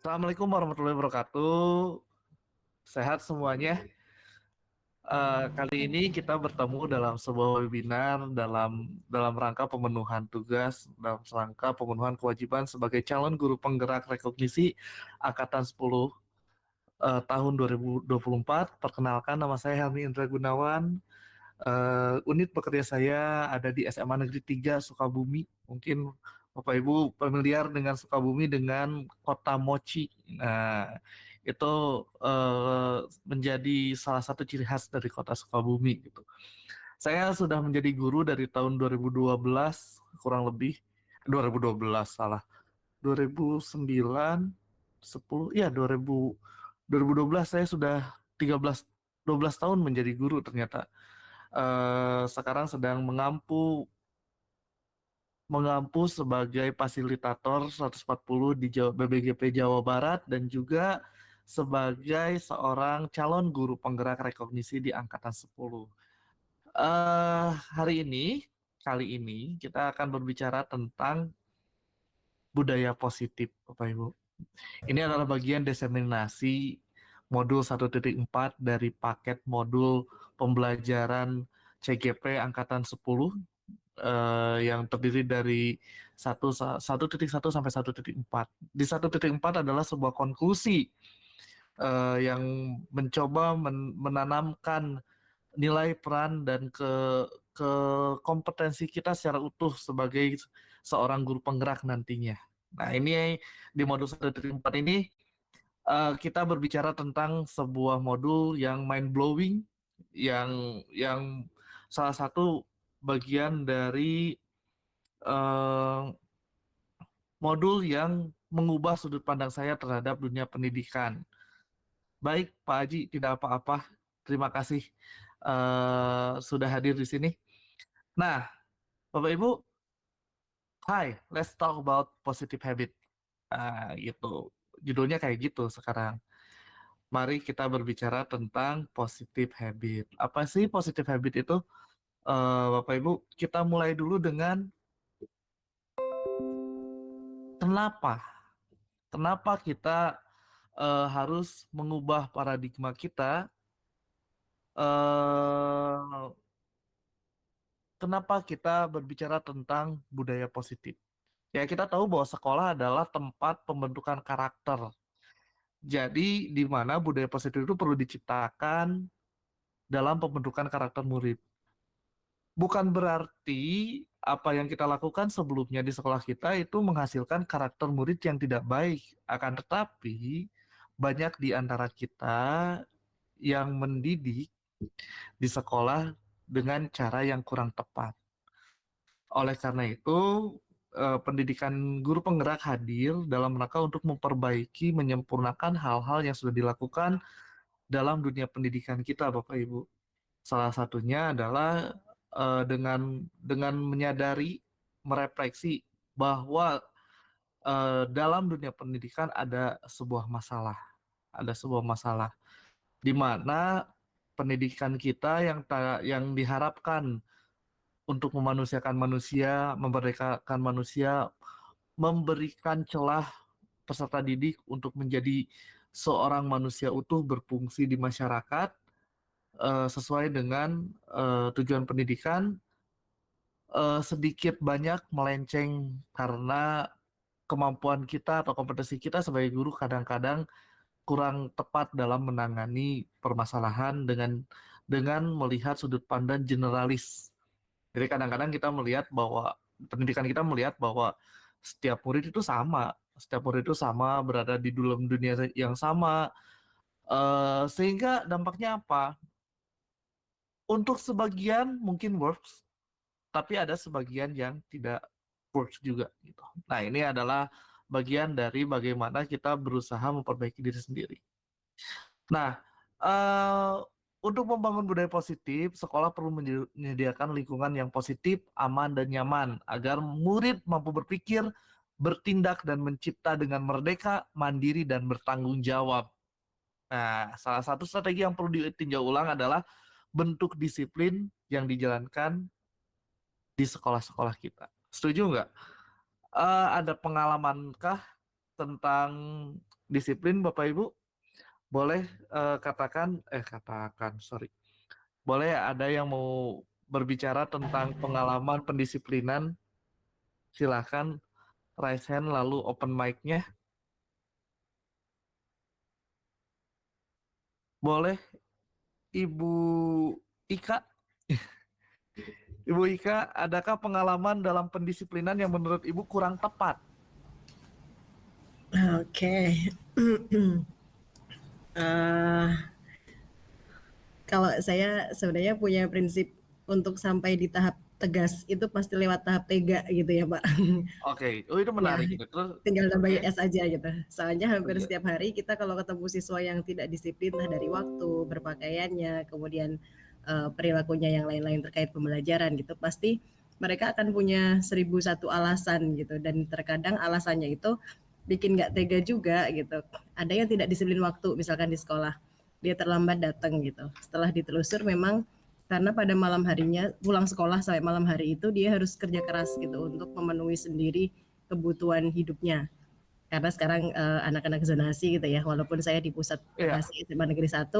Assalamualaikum warahmatullahi wabarakatuh. Sehat semuanya. Kali ini kita bertemu dalam sebuah webinar dalam rangka pemenuhan tugas, dalam rangka pemenuhan kewajiban sebagai calon guru penggerak rekognisi Angkatan 10 tahun 2024. Perkenalkan, nama saya Helmi Indra Gunawan. Unit bekerja saya ada di SMA Negeri 3 Sukabumi. Mungkin Bapak Ibu familiar dengan Sukabumi dengan kota Mochi. Nah, itu menjadi salah satu ciri khas dari kota Sukabumi gitu. Saya sudah menjadi guru dari tahun 2012 kurang lebih 2012 salah 2009 10 ya 2012 saya sudah 12 tahun menjadi guru ternyata. Sekarang sedang mengampu sebagai fasilitator 140 di BBGP Jawa Barat dan juga sebagai seorang calon guru penggerak rekognisi di angkatan 10. Hari ini, kali ini kita akan berbicara tentang budaya positif, Bapak Ibu. Ini adalah bagian diseminasi modul 1.4 dari paket modul pembelajaran CGP angkatan 10 yang terdiri dari 1.1 sampai 1.4. Di 1.4 adalah sebuah konklusi yang mencoba menanamkan nilai peran dan ke kompetensi kita secara utuh sebagai seorang guru penggerak nantinya. Nah, ini di modul 1.4 ini kita berbicara tentang sebuah modul yang mind blowing, yang salah satu bagian dari eh, modul yang mengubah sudut pandang saya terhadap dunia pendidikan. Baik, Pak Haji, tidak apa-apa. Terima kasih sudah hadir di sini. Nah, Bapak Ibu, hi, let's talk about positive habit. Gitu. Judulnya kayak gitu sekarang. Mari kita berbicara tentang positive habit. Apa sih positive habit itu? Bapak Ibu, kita mulai dulu dengan kenapa? Kenapa kita harus mengubah paradigma kita? eh, Kenapa kita berbicara tentang budaya positif? Ya, kita tahu bahwa sekolah adalah tempat pembentukan karakter. Jadi, di mana budaya positif itu perlu diciptakan dalam pembentukan karakter murid. Bukan berarti apa yang kita lakukan sebelumnya di sekolah kita itu menghasilkan karakter murid yang tidak baik. Akan tetapi, banyak di antara kita yang mendidik di sekolah dengan cara yang kurang tepat. Oleh karena itu, pendidikan guru penggerak hadir dalam rangka untuk memperbaiki, menyempurnakan hal-hal yang sudah dilakukan dalam dunia pendidikan kita, Bapak Ibu. Salah satunya adalah dengan menyadari, merefleksi bahwa dalam dunia pendidikan ada sebuah masalah di mana pendidikan kita yang diharapkan untuk memanusiakan manusia, memerdekakan manusia, memberikan celah peserta didik untuk menjadi seorang manusia utuh berfungsi di masyarakat sesuai dengan tujuan pendidikan sedikit banyak melenceng karena kemampuan kita atau kompetensi kita sebagai guru kadang-kadang kurang tepat dalam menangani permasalahan dengan melihat sudut pandang generalis. Jadi kadang-kadang kita melihat bahwa pendidikan kita melihat bahwa setiap murid itu sama, berada di dalam dunia yang sama, sehingga dampaknya apa? Untuk sebagian mungkin works, tapi ada sebagian yang tidak works juga gitu. Nah, ini adalah bagian dari bagaimana kita berusaha memperbaiki diri sendiri. Nah, eh, untuk membangun budaya positif, sekolah perlu menyediakan lingkungan yang positif, aman, dan nyaman agar murid mampu berpikir, bertindak, dan mencipta dengan merdeka, mandiri, dan bertanggung jawab. Nah, salah satu strategi yang perlu ditinjau ulang adalah bentuk disiplin yang dijalankan di sekolah-sekolah kita. Setuju nggak? Ada pengalaman tentang disiplin Bapak Ibu, boleh sorry. Boleh ada yang mau berbicara tentang pengalaman pendisiplinan? Silahkan raise hand lalu open mic-nya. Boleh Ibu Ika? Ibu Ika, adakah pengalaman dalam pendisiplinan yang menurut Ibu kurang tepat? Oke. Eh, Kalau saya sebenarnya punya prinsip untuk sampai di tahap tegas itu pasti lewat tahap tega gitu ya Pak. Oke, oh itu Ya, menarik. Terus, tinggal oke, tambahin S aja gitu. Soalnya oh hampir iya, setiap hari kita kalau ketemu siswa yang tidak disiplin entah dari waktu, berpakaiannya, kemudian perilakunya yang lain-lain terkait pembelajaran gitu, pasti mereka akan punya 1001 alasan gitu dan terkadang alasannya itu bikin nggak tega juga gitu. Ada yang tidak disiplin waktu misalkan di sekolah, dia terlambat datang gitu. Setelah ditelusur memang karena pada malam harinya pulang sekolah sampai malam hari itu dia harus kerja keras gitu untuk memenuhi sendiri kebutuhan hidupnya. Karena sekarang anak-anak zonasi gitu ya, walaupun saya di pusat iya, masih SMA Negeri 1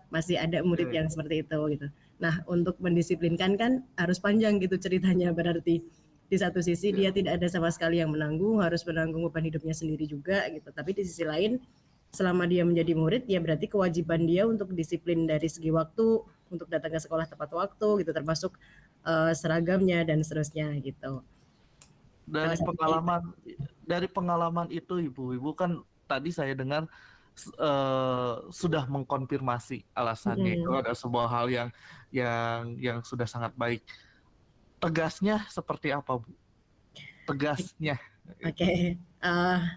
masih ada murid oke, yang seperti itu gitu. Nah, untuk mendisiplinkan kan harus panjang gitu ceritanya berarti di satu sisi dia iya. tidak ada sama sekali yang menanggung, harus menanggung beban hidupnya sendiri juga gitu. Tapi di sisi lain selama dia menjadi murid ya berarti kewajiban dia untuk disiplin dari segi waktu, untuk datang ke sekolah tepat waktu gitu termasuk seragamnya dan seterusnya gitu. Salah Dari satunya itu. pengalaman dari pengalaman itu Ibu kan tadi saya dengar sudah mengkonfirmasi alasannya itu Hmm. ada sebuah hal yang sudah sangat baik. Tegasnya seperti apa, Bu? Tegasnya. Oke,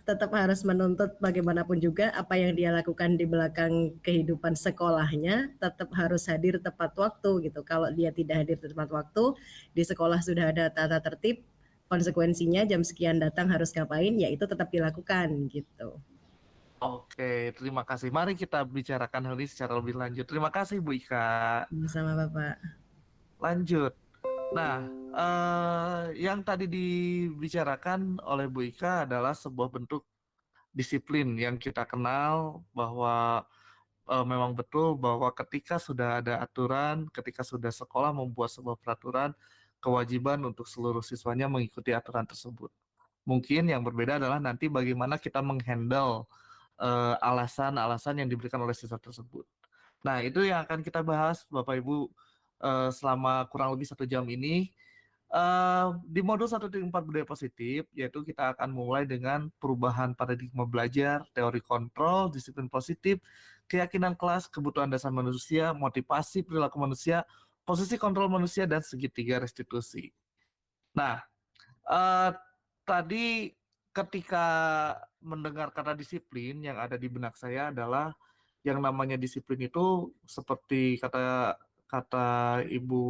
tetap harus menuntut bagaimanapun juga apa yang dia lakukan di belakang kehidupan sekolahnya tetap harus hadir tepat waktu gitu. Kalau dia tidak hadir tepat waktu, di sekolah sudah ada tata tertib, konsekuensinya jam sekian datang harus ngapain, ya itu tetap dilakukan gitu. Oke, terima kasih. Mari kita bicarakan hal ini secara lebih lanjut. Terima kasih Bu Ika. Sama Bapak. Lanjut. Nah, yang tadi dibicarakan oleh Bu Ika adalah sebuah bentuk disiplin yang kita kenal bahwa memang betul bahwa ketika sudah ada aturan, ketika sudah sekolah membuat sebuah peraturan, kewajiban untuk seluruh siswanya mengikuti aturan tersebut. Mungkin yang berbeda adalah nanti bagaimana kita menghandle alasan-alasan yang diberikan oleh siswa tersebut. Nah, itu yang akan kita bahas, Bapak Ibu, selama kurang lebih 1 jam ini. Di modul 1.4 budaya positif, yaitu kita akan mulai dengan perubahan paradigma belajar, teori kontrol, disiplin positif, keyakinan kelas, kebutuhan dasar manusia, motivasi perilaku manusia, posisi kontrol manusia, dan segitiga restitusi. Nah, eh, tadi ketika mendengar kata disiplin, yang ada di benak saya adalah yang namanya disiplin itu seperti kata kata Ibu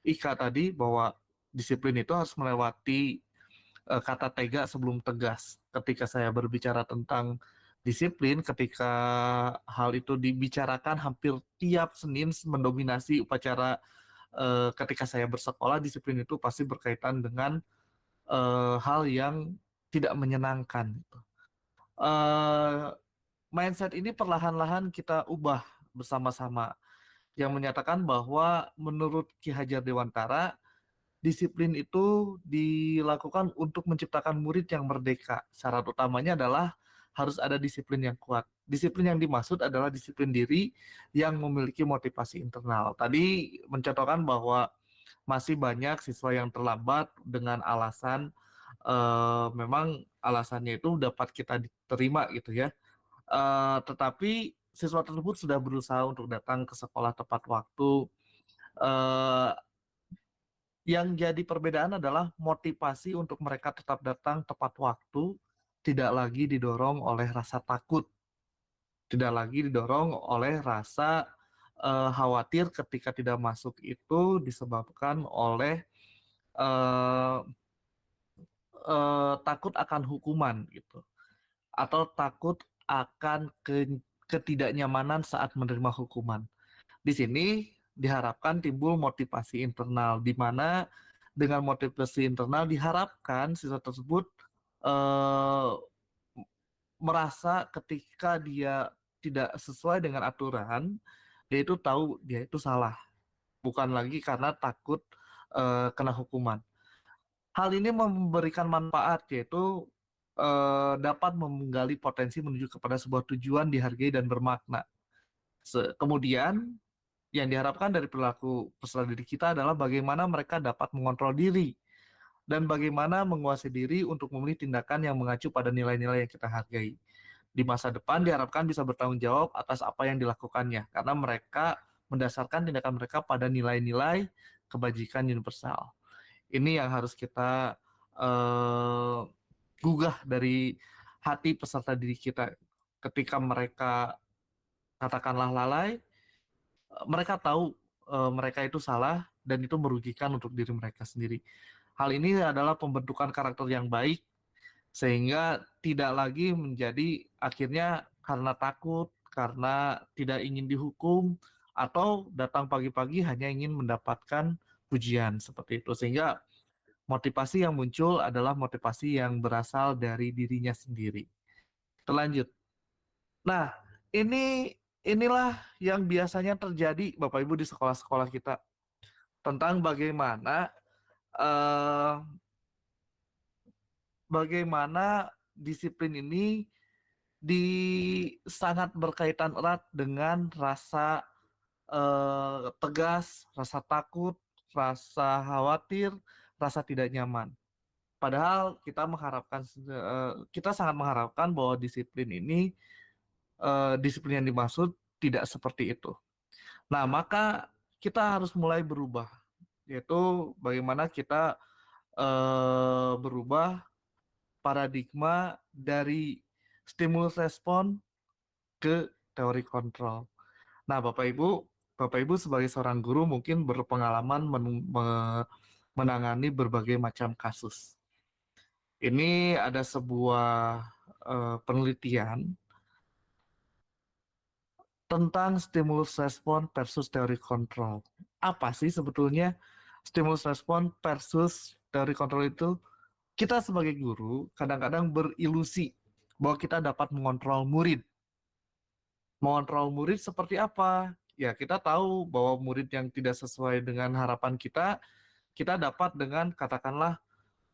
Ika tadi bahwa disiplin itu harus melewati kata tega sebelum tegas. Ketika saya berbicara tentang disiplin, ketika hal itu dibicarakan hampir tiap Senin mendominasi upacara ketika saya bersekolah, disiplin itu pasti berkaitan dengan hal yang tidak menyenangkan. Gitu. Eh, Mindset ini perlahan-lahan kita ubah bersama-sama yang menyatakan bahwa menurut Ki Hajar Dewantara disiplin itu dilakukan untuk menciptakan murid yang merdeka. Syarat utamanya adalah harus ada disiplin yang kuat. Disiplin yang dimaksud adalah disiplin diri yang memiliki motivasi internal. Tadi mencontohkan bahwa masih banyak siswa yang terlambat dengan alasan memang alasannya itu dapat kita diterima gitu ya. Tetapi siswa tersebut sudah berusaha untuk datang ke sekolah tepat waktu. Eh, yang jadi perbedaan adalah motivasi untuk mereka tetap datang tepat waktu, tidak lagi didorong oleh rasa takut, tidak lagi didorong oleh rasa khawatir ketika tidak masuk itu disebabkan oleh eh, takut akan hukuman gitu, atau takut akan ketidaknyamanan saat menerima hukuman. Di sini diharapkan timbul motivasi internal, di mana dengan motivasi internal diharapkan siswa tersebut eh, merasa ketika dia tidak sesuai dengan aturan, dia itu tahu dia itu salah, bukan lagi karena takut kena hukuman. Hal ini memberikan manfaat, yaitu dapat menggali potensi menuju kepada sebuah tujuan dihargai dan bermakna. Kemudian yang diharapkan dari perilaku peserta didik kita adalah bagaimana mereka dapat mengontrol diri dan bagaimana menguasai diri untuk memilih tindakan yang mengacu pada nilai-nilai yang kita hargai. Di masa depan diharapkan bisa bertanggung jawab atas apa yang dilakukannya, karena mereka mendasarkan tindakan mereka pada nilai-nilai kebajikan universal. Ini yang harus kita gugah dari hati peserta didik kita. Ketika mereka katakanlah lalai, mereka tahu mereka itu salah dan itu merugikan untuk diri mereka sendiri. Hal ini adalah pembentukan karakter yang baik sehingga tidak lagi menjadi akhirnya karena takut, karena tidak ingin dihukum, atau datang pagi-pagi hanya ingin mendapatkan pujian seperti itu. Sehingga motivasi yang muncul adalah motivasi yang berasal dari dirinya sendiri. Terlanjut. Nah, inilah yang biasanya terjadi Bapak Ibu di sekolah-sekolah kita tentang eh, bagaimana disiplin ini sangat berkaitan erat dengan rasa tegas, rasa takut, rasa khawatir, rasa tidak nyaman. Padahal kita sangat mengharapkan bahwa disiplin yang dimaksud tidak seperti itu. Nah, maka kita harus mulai berubah, yaitu bagaimana kita berubah paradigma dari stimulus respon ke teori kontrol. Nah, Bapak Ibu sebagai seorang guru mungkin berpengalaman menangani berbagai macam kasus. Ini ada sebuah penelitian tentang stimulus respon versus teori kontrol. Apa sih sebetulnya stimulus respon versus teori kontrol itu? Kita sebagai guru kadang-kadang berilusi bahwa kita dapat mengontrol murid. Mengontrol murid seperti apa? Ya, kita tahu bahwa murid yang tidak sesuai dengan harapan kita, kita dapat dengan katakanlah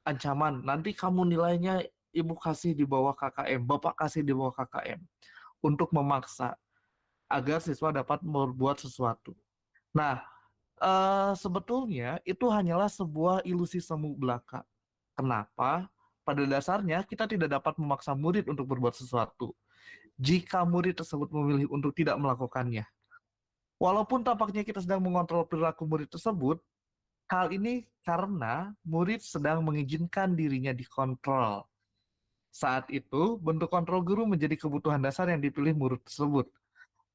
ancaman. Nanti kamu nilainya ibu kasih di bawah KKM, bapak kasih di bawah KKM. Untuk memaksa agar siswa dapat berbuat sesuatu. Nah, sebetulnya itu hanyalah sebuah ilusi semu belaka. Kenapa? Pada dasarnya kita tidak dapat memaksa murid untuk berbuat sesuatu jika murid tersebut memilih untuk tidak melakukannya. Walaupun tampaknya kita sedang mengontrol perilaku murid tersebut, hal ini karena murid sedang mengizinkan dirinya dikontrol. Saat itu, bentuk kontrol guru menjadi kebutuhan dasar yang dipilih murid tersebut.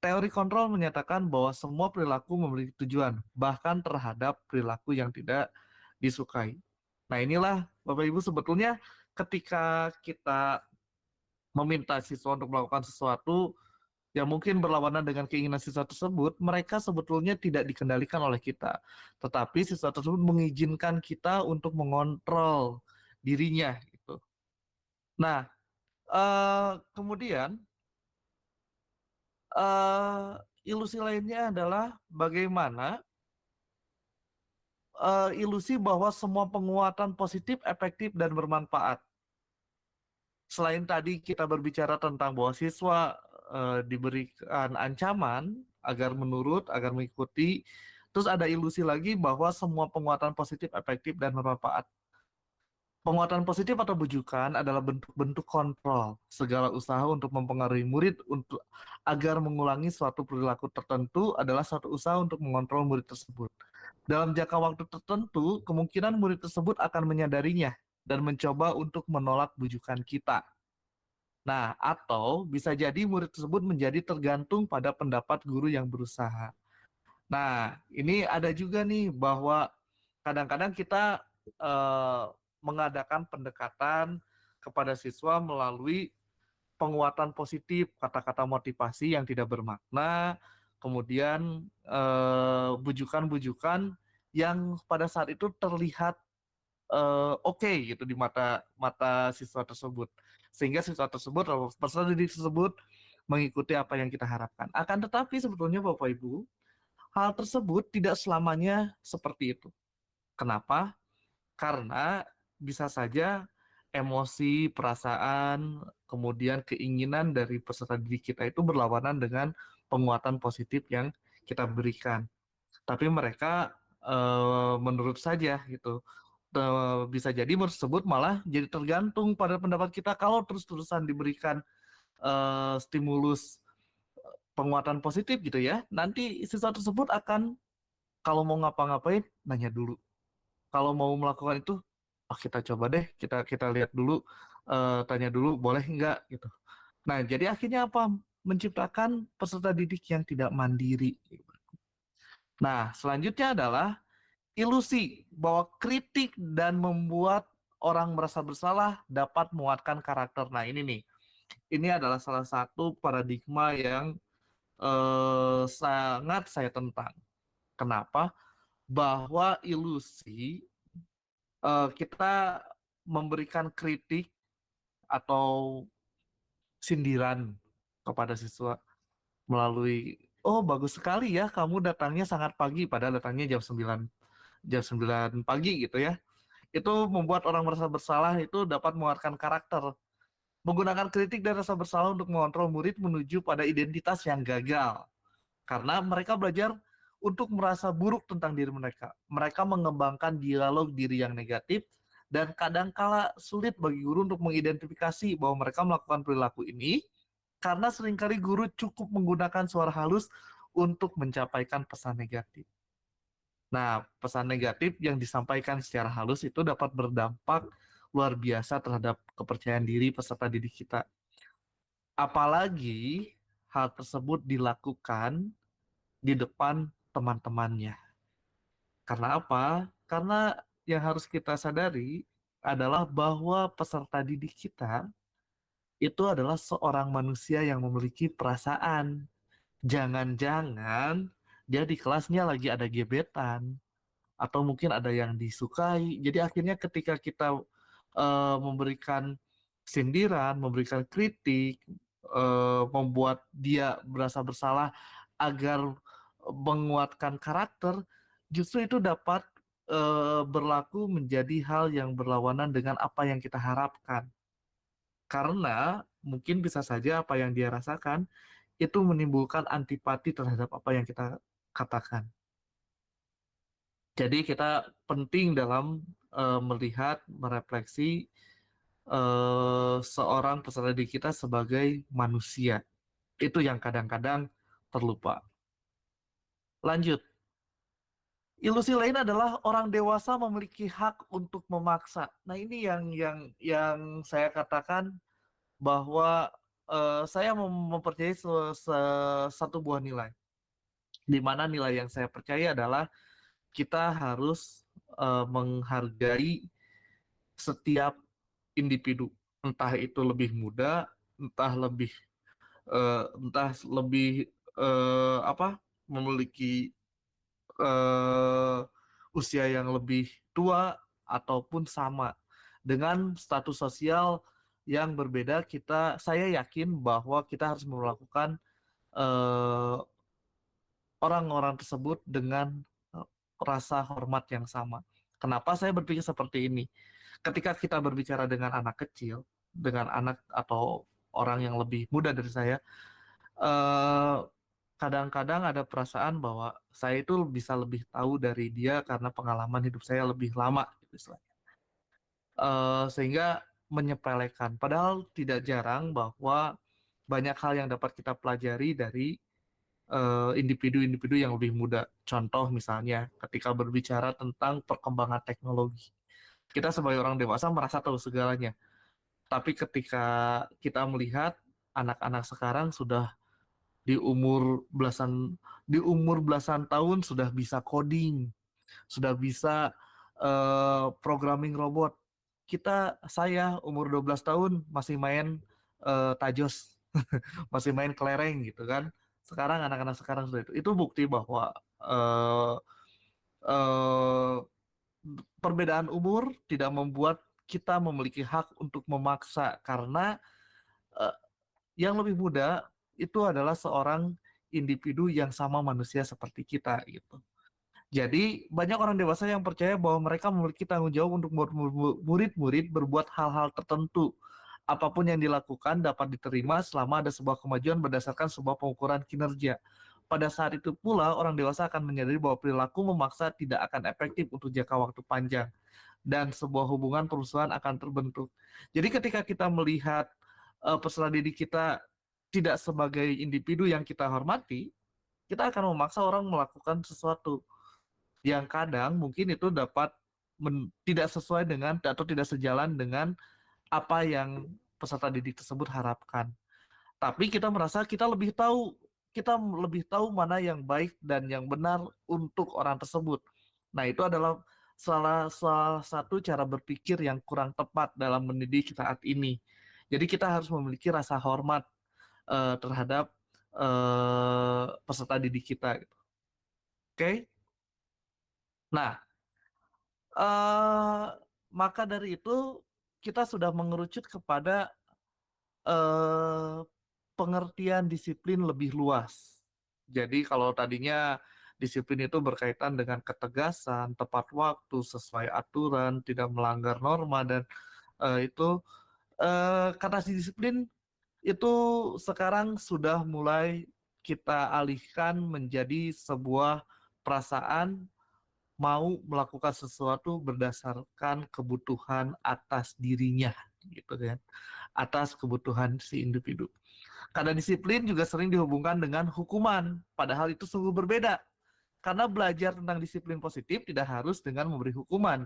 Teori kontrol menyatakan bahwa semua perilaku memiliki tujuan, bahkan terhadap perilaku yang tidak disukai. Nah, inilah Bapak Ibu sebetulnya ketika kita meminta siswa untuk melakukan sesuatu yang mungkin berlawanan dengan keinginan siswa tersebut, mereka sebetulnya tidak dikendalikan oleh kita. Tetapi siswa tersebut mengizinkan kita untuk mengontrol dirinya gitu. Nah, kemudian ilusi lainnya adalah bagaimana ilusi bahwa semua penguatan positif, efektif, dan bermanfaat. Selain tadi kita berbicara tentang bahwa siswa diberikan ancaman agar menurut, agar mengikuti, terus ada ilusi lagi bahwa semua penguatan positif, efektif, dan bermanfaat. Penguatan positif atau bujukan adalah bentuk-bentuk kontrol segala usaha untuk mempengaruhi murid agar mengulangi suatu perilaku tertentu adalah suatu usaha untuk mengontrol murid tersebut. Dalam jangka waktu tertentu, kemungkinan murid tersebut akan menyadarinya dan mencoba untuk menolak bujukan kita. Nah, atau bisa jadi murid tersebut menjadi tergantung pada pendapat guru yang berusaha. Nah, ini ada juga nih bahwa kadang-kadang kita eh, mengadakan pendekatan kepada siswa melalui penguatan positif, kata-kata motivasi yang tidak bermakna, kemudian bujukan-bujukan yang pada saat itu terlihat oke gitu di mata mata siswa tersebut. sehingga siswa tersebut atau peserta didik tersebut mengikuti apa yang kita harapkan. Akan tetapi sebetulnya Bapak Ibu, hal tersebut tidak selamanya seperti itu. Kenapa? Karena bisa saja emosi, perasaan, kemudian keinginan dari peserta didik kita itu berlawanan dengan penguatan positif yang kita berikan. Tapi mereka menurut saja gitu. Bisa jadi tersebut malah jadi tergantung pada pendapat kita kalau terus-terusan diberikan stimulus penguatan positif gitu ya. Nanti siswa tersebut akan kalau mau ngapa-ngapain nanya dulu. Kalau mau melakukan itu, oh kita coba deh, kita kita lihat dulu, tanya dulu boleh nggak gitu. Nah, jadi akhirnya apa? Menciptakan peserta didik yang tidak mandiri. Nah, selanjutnya adalah ilusi bahwa kritik dan membuat orang merasa bersalah dapat menguatkan karakter. Nah, ini nih, ini adalah salah satu paradigma yang sangat saya tentang. Kenapa? Bahwa ilusi kita memberikan kritik atau sindiran kepada siswa melalui oh bagus sekali ya kamu datangnya sangat pagi padahal datangnya jam 9 pagi gitu ya. Itu membuat orang merasa bersalah itu dapat menguatkan karakter. Menggunakan kritik dan rasa bersalah untuk mengontrol murid menuju pada identitas yang gagal. Karena mereka belajar untuk merasa buruk tentang diri mereka. Mereka mengembangkan dialog diri yang negatif dan kadangkala sulit bagi guru untuk mengidentifikasi bahwa mereka melakukan perilaku ini karena seringkali guru cukup menggunakan suara halus untuk mencapaikan pesan negatif. Nah, pesan negatif yang disampaikan secara halus itu dapat berdampak luar biasa terhadap kepercayaan diri peserta didik kita. Apalagi hal tersebut dilakukan di depan teman-temannya. Karena apa? Karena yang harus kita sadari adalah bahwa peserta didik kita itu adalah seorang manusia yang memiliki perasaan. Jangan-jangan dia di kelasnya lagi ada gebetan atau mungkin ada yang disukai. Jadi akhirnya ketika kita memberikan sindiran, memberikan kritik, membuat dia merasa bersalah agar menguatkan karakter, justru itu dapat berlaku menjadi hal yang berlawanan dengan apa yang kita harapkan. Karena mungkin bisa saja apa yang dia rasakan itu menimbulkan antipati terhadap apa yang kita katakan. Jadi kita penting dalam melihat, merefleksi seorang peserta didik kita sebagai manusia. Itu yang kadang-kadang terlupa. Lanjut. Ilusi lain adalah orang dewasa memiliki hak untuk memaksa. Nah, ini yang saya katakan bahwa saya mempercayai satu buah nilai. Di mana nilai yang saya percaya adalah kita harus menghargai setiap individu, entah itu lebih muda, entah lebih apa memiliki eh, usia yang lebih tua ataupun sama dengan status sosial yang berbeda. Saya yakin bahwa kita harus melakukan eh, orang-orang tersebut dengan rasa hormat yang sama. Kenapa saya berpikir seperti ini? Ketika kita berbicara dengan anak kecil, dengan anak atau orang yang lebih muda dari saya, eh, kadang-kadang ada perasaan bahwa saya itu bisa lebih tahu dari dia karena pengalaman hidup saya lebih lama, gitu istilahnya. Sehingga menyepelekan. Padahal tidak jarang bahwa banyak hal yang dapat kita pelajari dari individu-individu yang lebih muda. Contoh misalnya ketika berbicara tentang perkembangan teknologi. Kita sebagai orang dewasa merasa tahu segalanya. Tapi ketika kita melihat anak-anak sekarang sudah di umur belasan di umur belasan tahun sudah bisa coding, sudah bisa programming robot. Saya umur 12 tahun masih main tajos, masih main kelereng gitu kan. Sekarang anak-anak sekarang sudah itu. Itu bukti bahwa eh, eh, perbedaan umur tidak membuat kita memiliki hak untuk memaksa karena eh, yang lebih muda itu adalah seorang individu yang sama manusia seperti kita gitu. Jadi banyak orang dewasa yang percaya bahwa mereka memiliki tanggung jawab untuk murid-murid berbuat hal-hal tertentu. Apapun yang dilakukan dapat diterima selama ada sebuah kemajuan berdasarkan sebuah pengukuran kinerja. Pada saat itu pula orang dewasa akan menyadari bahwa perilaku memaksa tidak akan efektif untuk jangka waktu panjang dan sebuah hubungan perusahaan akan terbentuk. Jadi ketika kita melihat peserta didik kita tidak sebagai individu yang kita hormati, kita akan memaksa orang melakukan sesuatu yang kadang mungkin itu dapat tidak sesuai dengan atau tidak sejalan dengan apa yang peserta didik tersebut harapkan. Tapi kita lebih tahu mana yang baik dan yang benar untuk orang tersebut. Nah, itu adalah salah satu cara berpikir yang kurang tepat dalam mendidik saat ini. Jadi kita harus memiliki rasa hormat terhadap peserta didik kita. Gitu. Oke? Nah, eh, maka dari itu kita sudah mengerucut kepada eh, pengertian disiplin lebih luas. Jadi kalau tadinya disiplin itu berkaitan dengan ketegasan, tepat waktu, sesuai aturan, tidak melanggar norma dan itu kata disiplin itu sekarang sudah mulai kita alihkan menjadi sebuah perasaan mau melakukan sesuatu berdasarkan kebutuhan atas dirinya gitu kan, atas kebutuhan si individu. Karena disiplin juga sering dihubungkan dengan hukuman, padahal itu sungguh berbeda. Karena belajar tentang disiplin positif tidak harus dengan memberi hukuman.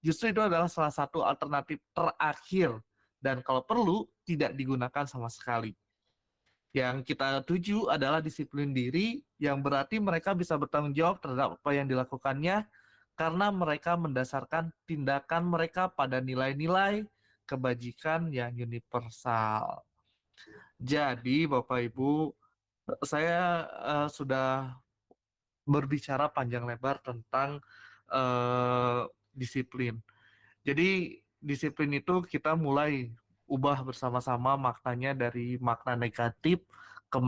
Justru itu adalah salah satu alternatif terakhir dan kalau perlu tidak digunakan sama sekali. Yang kita tuju adalah disiplin diri yang berarti mereka bisa bertanggung jawab terhadap apa yang dilakukannya karena mereka mendasarkan tindakan mereka pada nilai-nilai kebajikan yang universal. Jadi Bapak Ibu, saya sudah berbicara panjang lebar tentang disiplin. Jadi disiplin itu kita mulai ubah bersama-sama maknanya dari makna negatif ke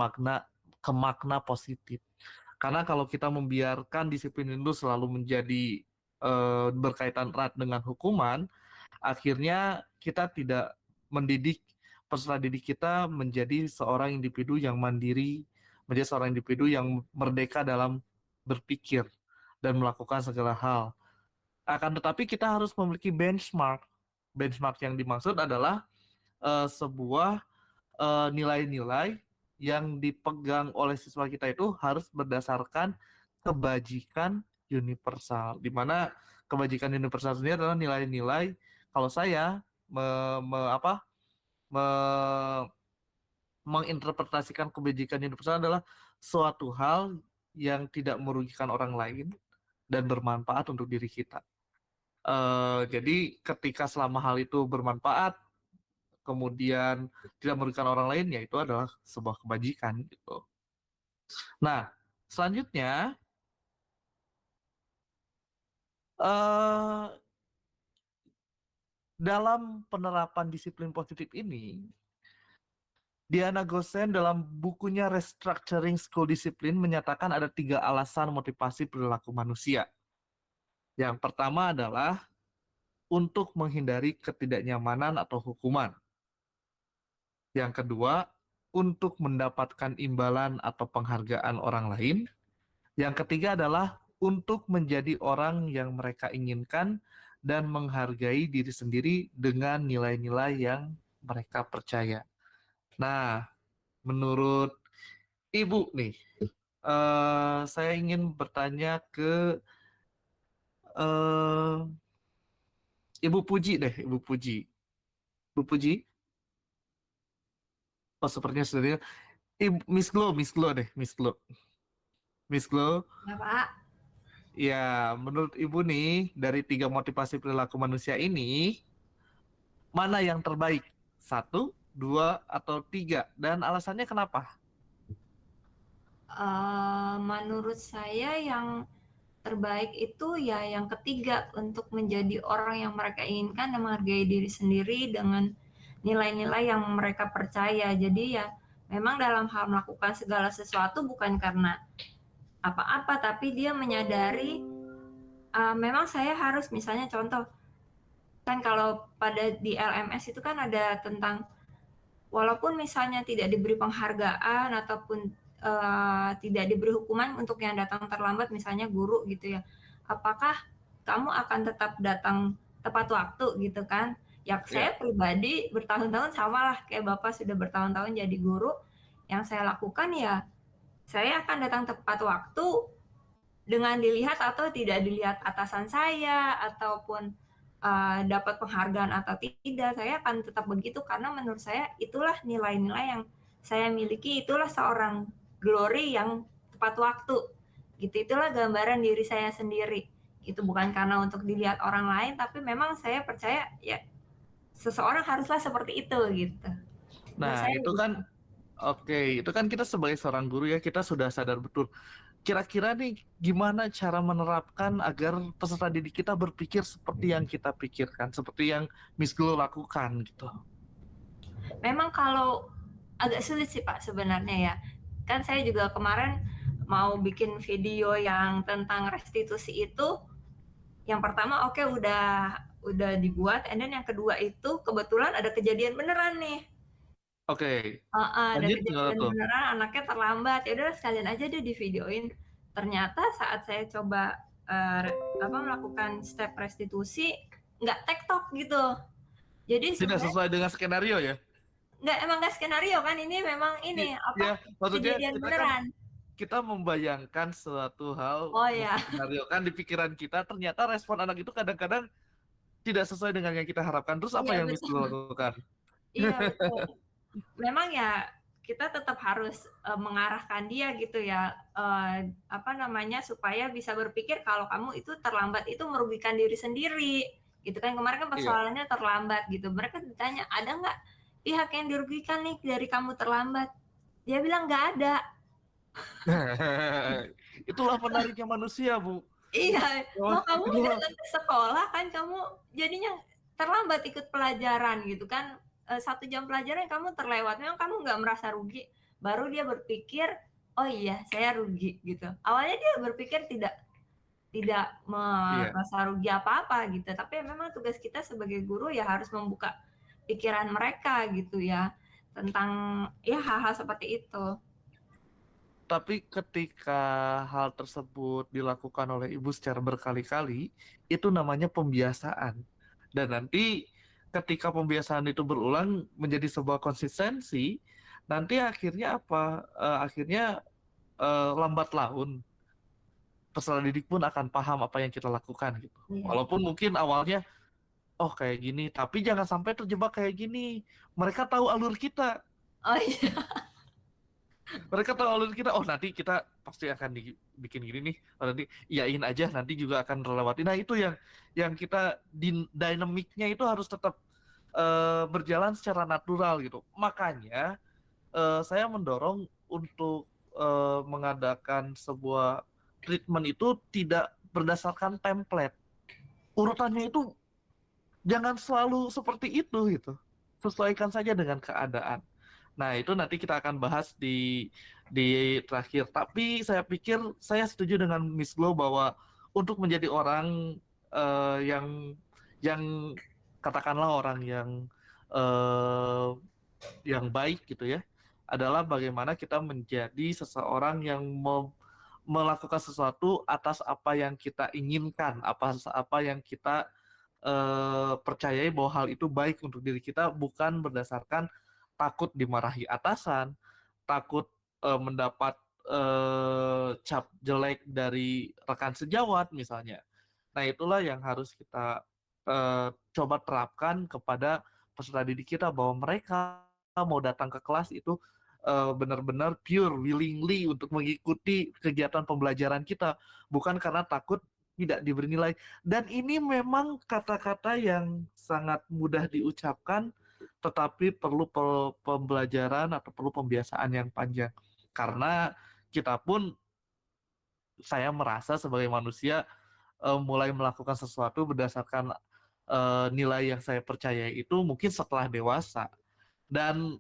makna positif. Karena kalau kita membiarkan disiplin itu selalu menjadi berkaitan erat dengan hukuman, akhirnya kita tidak mendidik peserta didik kita menjadi seorang individu yang mandiri, menjadi seorang individu yang merdeka dalam berpikir dan melakukan segala hal. Akan tetapi kita harus memiliki benchmark. Benchmark yang dimaksud adalah sebuah nilai-nilai yang dipegang oleh siswa kita itu harus berdasarkan kebajikan universal. Di mana kebajikan universal sendiri adalah nilai-nilai kalau saya me, me, apa, me, menginterpretasikan kebajikan universal adalah suatu hal yang tidak merugikan orang lain dan bermanfaat untuk diri kita. Jadi ketika selama hal itu bermanfaat, kemudian tidak merugikan orang lain, ya itu adalah sebuah kebajikan gitu. Nah, selanjutnya eh, dalam penerapan disiplin positif ini, Diana Gosen dalam bukunya Restructuring School Discipline menyatakan ada 3 alasan motivasi perilaku manusia. Yang pertama adalah untuk menghindari ketidaknyamanan atau hukuman. Yang kedua, untuk mendapatkan imbalan atau penghargaan orang lain. Yang ketiga adalah untuk menjadi orang yang mereka inginkan dan menghargai diri sendiri dengan nilai-nilai yang mereka percaya. Nah, menurut Ibu nih, saya ingin bertanya ke eh, Ibu Puji deh, Ibu Puji. Ibu Puji, oh sepertinya sudah. Miss Glo deh, Miss Glo. Miss Glo, Ya, Pak. ya menurut Ibu nih, dari 3 motivasi perilaku manusia ini, mana yang terbaik? 1, 2, atau 3? Dan alasannya kenapa? Menurut saya yang terbaik itu ya yang ketiga, untuk menjadi orang yang mereka inginkan dan menghargai diri sendiri dengan nilai-nilai yang mereka percaya. Jadi ya memang dalam hal melakukan segala sesuatu bukan karena apa-apa, tapi dia menyadari memang saya harus, misalnya contoh, kan kalau pada di LMS itu kan ada tentang walaupun misalnya tidak diberi penghargaan ataupun tidak diberi hukuman untuk yang datang terlambat, misalnya guru gitu ya, apakah kamu akan tetap datang tepat waktu gitu kan? Ya saya pribadi bertahun-tahun sama lah kayak Bapak sudah bertahun-tahun jadi guru, yang saya lakukan ya saya akan datang tepat waktu dengan dilihat atau tidak dilihat atasan saya ataupun dapat penghargaan atau tidak, saya akan tetap begitu karena menurut saya itulah nilai-nilai yang saya miliki, itulah seorang Glory yang tepat waktu. Gitu, itulah gambaran diri saya sendiri. Itu bukan karena untuk dilihat orang lain, tapi memang saya percaya ya seseorang haruslah seperti itu gitu. Nah, itu kan oke, itu kan kita sebagai seorang guru ya, kita sudah sadar betul. Kira-kira nih gimana cara menerapkan agar peserta didik kita berpikir seperti yang kita pikirkan, seperti yang Miss Glo lakukan gitu. Memang kalau agak sulit sih Pak sebenarnya ya. Kan saya juga kemarin mau bikin video yang tentang restitusi itu, yang pertama oke udah dibuat, and then yang kedua itu kebetulan ada kejadian beneran nih. Oke. Ada Lanjut gimana kejadian tuh? beneran, anaknya terlambat, ya udah sekalian aja deh divideoin. Ternyata saat saya coba melakukan step restitusi, nggak tektok gitu. Jadi Tidak sebenarnya sesuai dengan skenario ya? emang nggak skenario kan, ini memang ini Ya, maksudnya kejadian kita kan beneran. kita membayangkan suatu hal, Oh ya, skenario kan di pikiran kita, ternyata respon anak itu kadang-kadang tidak sesuai dengan yang kita harapkan. Terus apa iya yang Miss betul. Glo lakukan? Iya betul. Memang ya kita tetap harus mengarahkan dia gitu ya, supaya bisa berpikir kalau kamu itu terlambat itu merugikan diri sendiri gitu kan. Kemarin kan Iya. persoalannya terlambat gitu, mereka ditanya ada nggak pihak yang dirugikan nih dari kamu terlambat, dia bilang nggak ada. Itulah menariknya manusia, Bu. Iya, loh kamu Itulah. datang ke sekolah kan kamu jadinya terlambat ikut pelajaran gitu kan, 1 jam pelajaran kamu terlewat, memang kamu nggak merasa rugi? Baru dia berpikir, "Oh iya saya rugi," gitu. Awalnya dia berpikir tidak tidak Iya. merasa rugi apa-apa gitu, tapi memang tugas kita sebagai guru ya harus membuka pikiran mereka gitu ya, tentang ya hal-hal seperti itu. Tapi ketika hal tersebut dilakukan oleh ibu secara berkali-kali, itu namanya pembiasaan. Dan nanti ketika pembiasaan itu berulang menjadi sebuah konsistensi, nanti akhirnya apa? Akhirnya lambat laun peserta didik pun akan paham apa yang kita lakukan gitu. Iya. Walaupun mungkin awalnya oh kayak gini, tapi jangan sampai terjebak kayak gini. Mereka tahu alur kita. Oh iya. Mereka tahu alur kita. Oh nanti kita pasti akan dibikin gini nih. Oh, nanti iyain aja, nanti juga akan terlewati. Nah itu yang kita dinamiknya itu harus tetap berjalan secara natural gitu. Makanya saya mendorong untuk mengadakan sebuah treatment itu tidak berdasarkan template. Urutannya itu jangan selalu seperti itu gitu. Sesuaikan saja dengan keadaan. Nah, itu nanti kita akan bahas di terakhir. Tapi saya pikir saya setuju dengan Miss Glo bahwa untuk menjadi orang yang katakanlah orang yang baik gitu ya, adalah bagaimana kita menjadi seseorang yang melakukan sesuatu atas apa yang kita inginkan, apa yang kita percayai bahwa hal itu baik untuk diri kita, bukan berdasarkan takut dimarahi atasan, takut mendapat cap jelek dari rekan sejawat misalnya. Nah itulah yang harus kita coba terapkan kepada peserta didik kita, bahwa mereka mau datang ke kelas itu benar-benar pure willingly untuk mengikuti kegiatan pembelajaran kita, bukan karena takut tidak diberi nilai. Dan ini memang kata-kata yang sangat mudah diucapkan, tetapi perlu pembelajaran atau perlu pembiasaan yang panjang. Karena kita pun saya merasa sebagai manusia mulai melakukan sesuatu berdasarkan nilai yang saya percaya itu mungkin setelah dewasa. Dan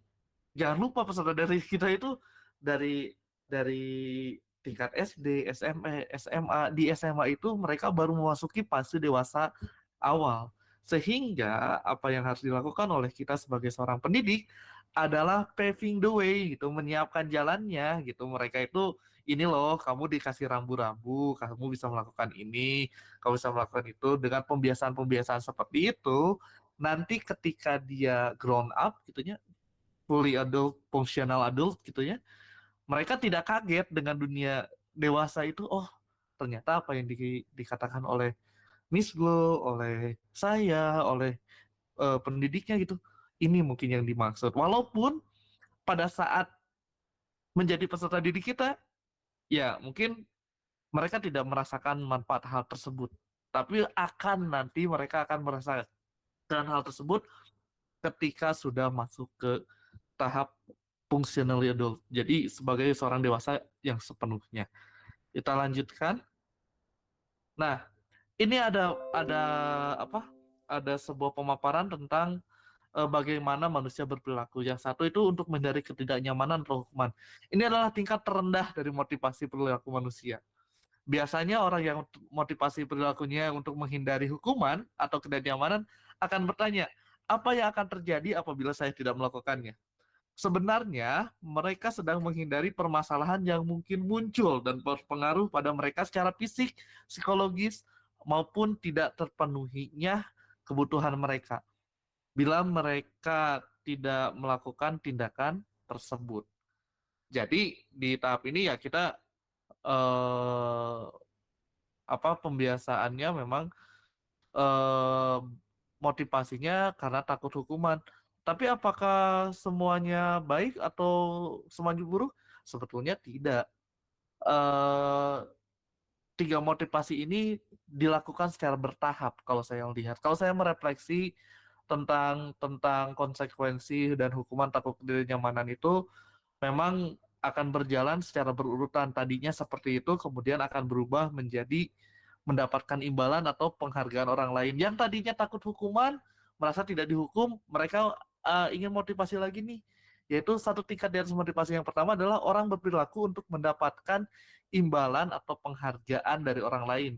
jangan lupa peserta dari kita itu dari dari tingkat SD, SMP, SMA. Di SMA itu mereka baru memasuki fase dewasa awal. Sehingga apa yang harus dilakukan oleh kita sebagai seorang pendidik adalah paving the way gitu, menyiapkan jalannya gitu. Mereka itu ini loh, kamu dikasih rambu-rambu, kamu bisa melakukan ini, kamu bisa melakukan itu dengan pembiasaan-pembiasaan seperti itu. Nanti ketika dia grown up gitu ya, fully adult, functional adult gitu ya, mereka tidak kaget dengan dunia dewasa itu. Oh, ternyata apa yang dikatakan oleh Miss Glo, oleh saya, oleh pendidiknya gitu, ini mungkin yang dimaksud. Walaupun pada saat menjadi peserta didik kita, ya mungkin mereka tidak merasakan manfaat hal tersebut. Tapi nanti mereka akan merasakan hal tersebut ketika sudah masuk ke tahap functionally adult. Jadi sebagai seorang dewasa yang sepenuhnya. Kita lanjutkan. Nah, ini ada apa? Ada sebuah pemaparan tentang bagaimana manusia berperilaku. Yang satu itu untuk menghindari ketidaknyamanan atau hukuman. Ini adalah tingkat terendah dari motivasi perilaku manusia. Biasanya orang yang motivasi perilakunya untuk menghindari hukuman atau ketidaknyamanan akan bertanya, apa yang akan terjadi apabila saya tidak melakukannya? Sebenarnya mereka sedang menghindari permasalahan yang mungkin muncul dan berpengaruh pada mereka secara fisik, psikologis, maupun tidak terpenuhinya kebutuhan mereka bila mereka tidak melakukan tindakan tersebut. Jadi di tahap ini ya kita pembiasaannya memang eh, motivasinya karena takut hukuman. Tapi apakah semuanya baik atau semuanya buruk? Sebetulnya tidak. Eh, Tiga motivasi ini dilakukan secara bertahap kalau saya lihat. Kalau saya merefleksi tentang konsekuensi dan hukuman takut ketidaknyamanan itu memang akan berjalan secara berurutan. Tadinya seperti itu, kemudian akan berubah menjadi mendapatkan imbalan atau penghargaan orang lain. Yang tadinya takut hukuman, merasa tidak dihukum, mereka ingin motivasi lagi nih. Yaitu satu tingkat di atas motivasi yang pertama adalah orang berperilaku untuk mendapatkan imbalan atau penghargaan dari orang lain.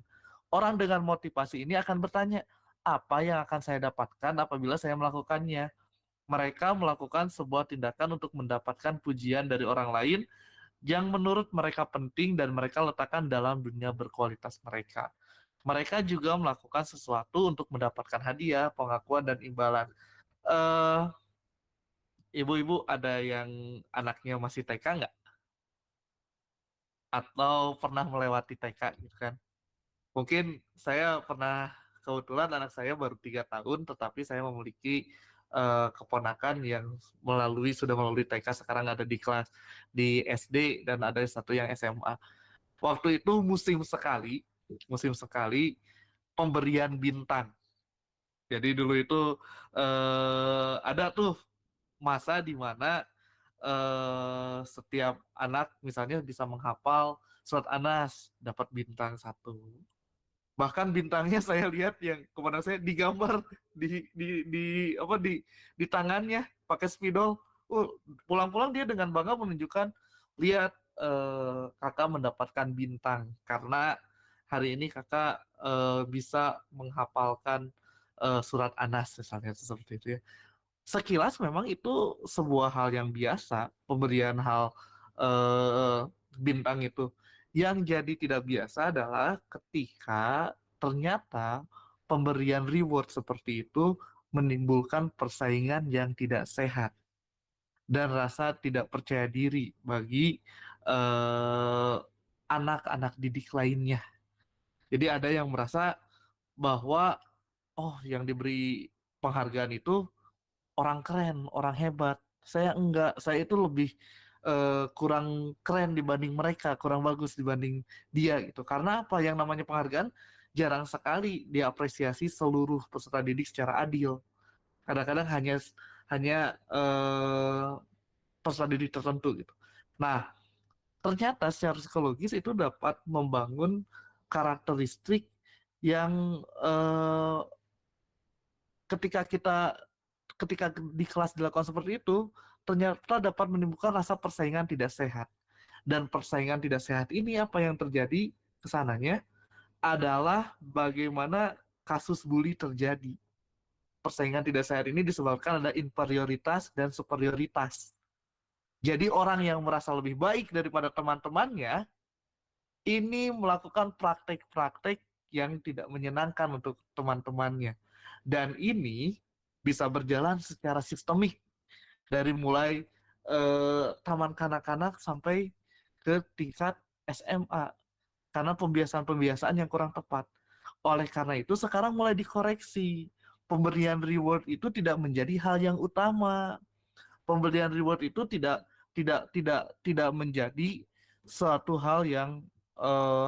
Orang dengan motivasi ini akan bertanya, apa yang akan saya dapatkan apabila saya melakukannya? Mereka melakukan sebuah tindakan untuk mendapatkan pujian dari orang lain yang menurut mereka penting dan mereka letakkan dalam dunia berkualitas mereka. Mereka juga melakukan sesuatu untuk mendapatkan hadiah, pengakuan, dan imbalan. Eh, Ibu-ibu ada yang anaknya masih TK nggak? Atau pernah melewati TK gitu kan? Mungkin saya pernah, kebetulan anak saya baru 3 tahun, tetapi saya memiliki keponakan yang sudah melalui TK, sekarang ada di kelas di SD dan ada satu yang SMA. Waktu itu musim sekali pemberian bintang. Jadi dulu itu ada tuh masa di mana setiap anak misalnya bisa menghafal surat Anas dapat bintang 1. Bahkan bintangnya saya lihat yang kepada saya digambar di tangannya pakai spidol. Pulang-pulang dia dengan bangga menunjukkan, lihat kakak mendapatkan bintang karena hari ini kakak bisa menghafalkan surat Anas misalnya seperti itu ya. Sekilas memang itu sebuah hal yang biasa, pemberian hal eh, bintang itu. Yang jadi tidak biasa adalah ketika ternyata pemberian reward seperti itu menimbulkan persaingan yang tidak sehat dan rasa tidak percaya diri bagi eh, anak-anak didik lainnya. Jadi ada yang merasa bahwa oh, yang diberi penghargaan itu orang keren, orang hebat. Saya enggak, saya itu lebih kurang keren dibanding mereka, kurang bagus dibanding dia gitu. Karena apa? Yang namanya penghargaan jarang sekali diapresiasi seluruh peserta didik secara adil. Kadang-kadang hanya hanya peserta didik tertentu gitu. Nah, ternyata secara psikologis itu dapat membangun karakteristik yang ketika di kelas dilakukan seperti itu, ternyata dapat menimbulkan rasa persaingan tidak sehat. Dan persaingan tidak sehat ini apa yang terjadi kesananya adalah bagaimana kasus bully terjadi. Persaingan tidak sehat ini disebabkan ada inferioritas dan superioritas. Jadi orang yang merasa lebih baik daripada teman-temannya ini melakukan praktek-praktek yang tidak menyenangkan untuk teman-temannya. Dan ini bisa berjalan secara sistemik dari mulai taman kanak-kanak sampai ke tingkat SMA karena pembiasaan-pembiasaan yang kurang tepat. Oleh karena itu sekarang mulai dikoreksi. Pemberian reward itu tidak menjadi hal yang utama. Pemberian reward itu tidak menjadi suatu hal yang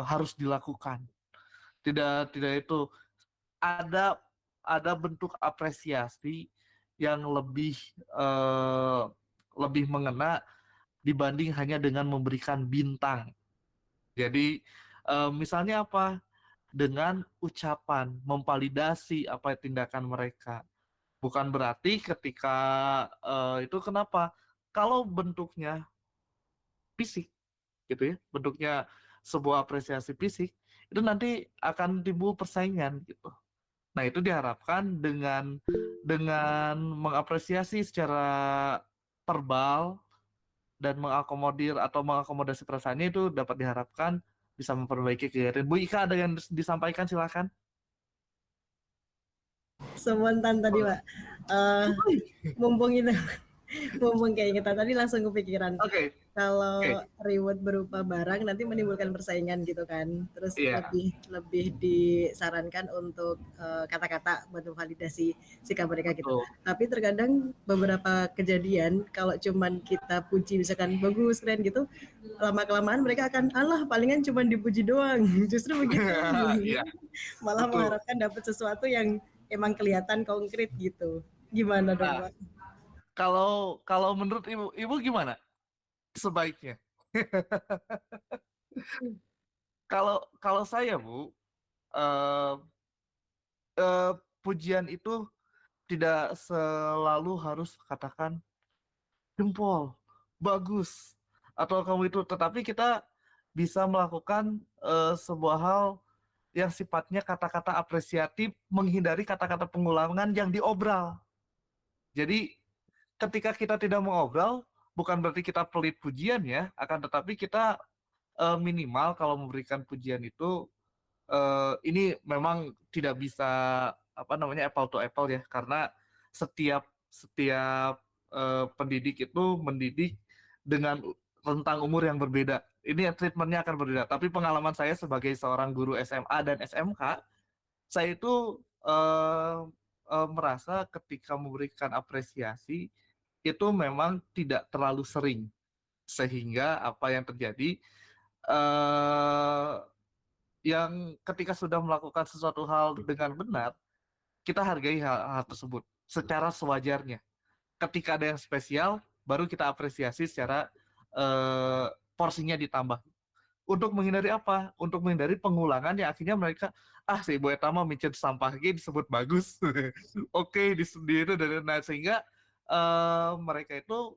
harus dilakukan. Tidak itu ada bentuk apresiasi yang lebih mengena dibanding hanya dengan memberikan bintang. Jadi misalnya apa? Dengan ucapan memvalidasi apa tindakan mereka. Bukan berarti ketika itu kenapa? Kalau bentuknya fisik gitu ya, bentuknya sebuah apresiasi fisik, itu nanti akan timbul persaingan gitu. Nah, itu diharapkan dengan mengapresiasi secara verbal dan mengakomodir atau mengakomodasi perasaannya itu dapat diharapkan bisa memperbaiki kegiatan. Bu Ika ada yang disampaikan silakan. Spontan tadi, Pak. Mumpung keingetan tadi langsung kepikiran. Oke. Kalau reward berupa barang nanti menimbulkan persaingan gitu kan. Terus lebih disarankan untuk kata-kata buat memvalidasi sikap mereka gitu. Tapi terkadang beberapa kejadian kalau cuman kita puji misalkan bagus, keren gitu, lama-kelamaan mereka akan palingan cuman dipuji doang. Justru begitu. Malah mengharapkan dapat sesuatu yang emang kelihatan konkret gitu. Gimana dong, Pak? Kalau menurut Ibu gimana? Sebaiknya. Kalau saya, Bu, pujian itu tidak selalu harus katakan jempol, bagus, atau kamu itu, tetapi kita bisa melakukan sebuah hal yang sifatnya kata-kata apresiatif, menghindari kata-kata pengulangan yang diobral. Jadi ketika kita tidak mengobral, bukan berarti kita pelit pujian ya, akan tetapi kita minimal kalau memberikan pujian itu ini memang tidak bisa apple to apple ya, karena setiap pendidik itu mendidik dengan rentang umur yang berbeda. Ini treatmentnya akan berbeda. Tapi pengalaman saya sebagai seorang guru SMA dan SMK, saya itu merasa ketika memberikan apresiasi itu memang tidak terlalu sering, sehingga apa yang terjadi yang ketika sudah melakukan sesuatu hal dengan benar, kita hargai hal tersebut secara sewajarnya. Ketika ada yang spesial, baru kita apresiasi secara porsinya ditambah. Untuk menghindari apa? Untuk menghindari pengulangan yang akhirnya mereka, si Ibu Eta mah micet sampah disebut bagus. Oke, di itu dan sehingga mereka itu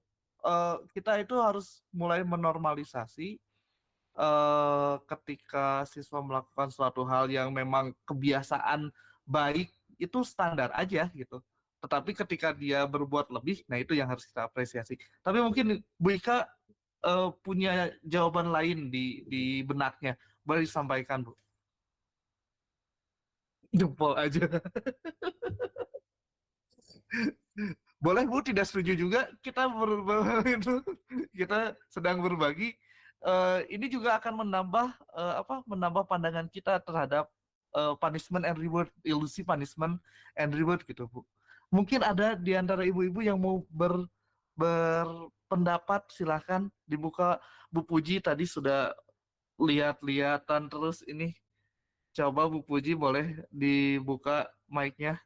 kita itu harus mulai menormalisasi ketika siswa melakukan suatu hal yang memang kebiasaan baik itu standar aja gitu. Tetapi ketika dia berbuat lebih, nah itu yang harus kita apresiasi. Tapi mungkin Bu Ika punya jawaban lain di benaknya. Boleh disampaikan, Bu. Jempol aja. Boleh, Bu, tidak setuju juga. Kita kita sedang berbagi. Ini juga akan menambah pandangan kita terhadap punishment and reward, ilusi punishment and reward gitu, Bu. Mungkin ada di antara ibu-ibu yang mau berpendapat, silahkan dibuka. Bu Puji tadi sudah lihat-lihatan terus ini. Coba Bu Puji boleh dibuka mic-nya.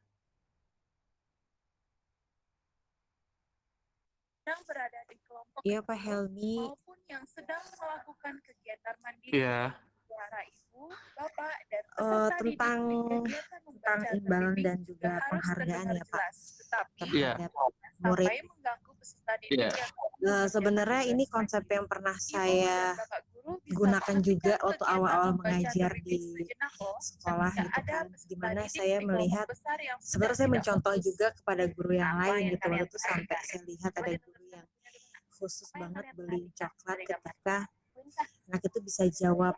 Yang berada di kelompok Pak Helmi, maupun yang sedang melakukan kegiatan mandiri Iya. suara ibu, bapak, dan peserta didik tentang di kegiatan membaca imbalan terbimbing dan juga juga harus penghargaan terdengar ya Pak jelas. Tetapi Iya. terhadap jangan murid. sampai mengganggu peserta didik Iya. yang bekerja Sebenarnya tugas ini pagi. konsep yang pernah Ibu saya dan bapak guru bisa gunakan juga menghentikan waktu kegiatan awal-awal membaca mengajar terbimbing di sejenak loh, sekolah jika gitu ada kan, peserta dimana didik saya di kelompok melihat besar yang sedang sebenarnya saya tidak mencontoh fokus. juga kepada guru yang Apa lain yang gitu. kalian Waktu itu sampai tanyakan? saya lihat Coba ada guru dengarkan yang lagunya dulu. khusus Apa yang banget kalian beli tanyakan coklat dari gambar? ketika Perintah. anak itu bisa jawab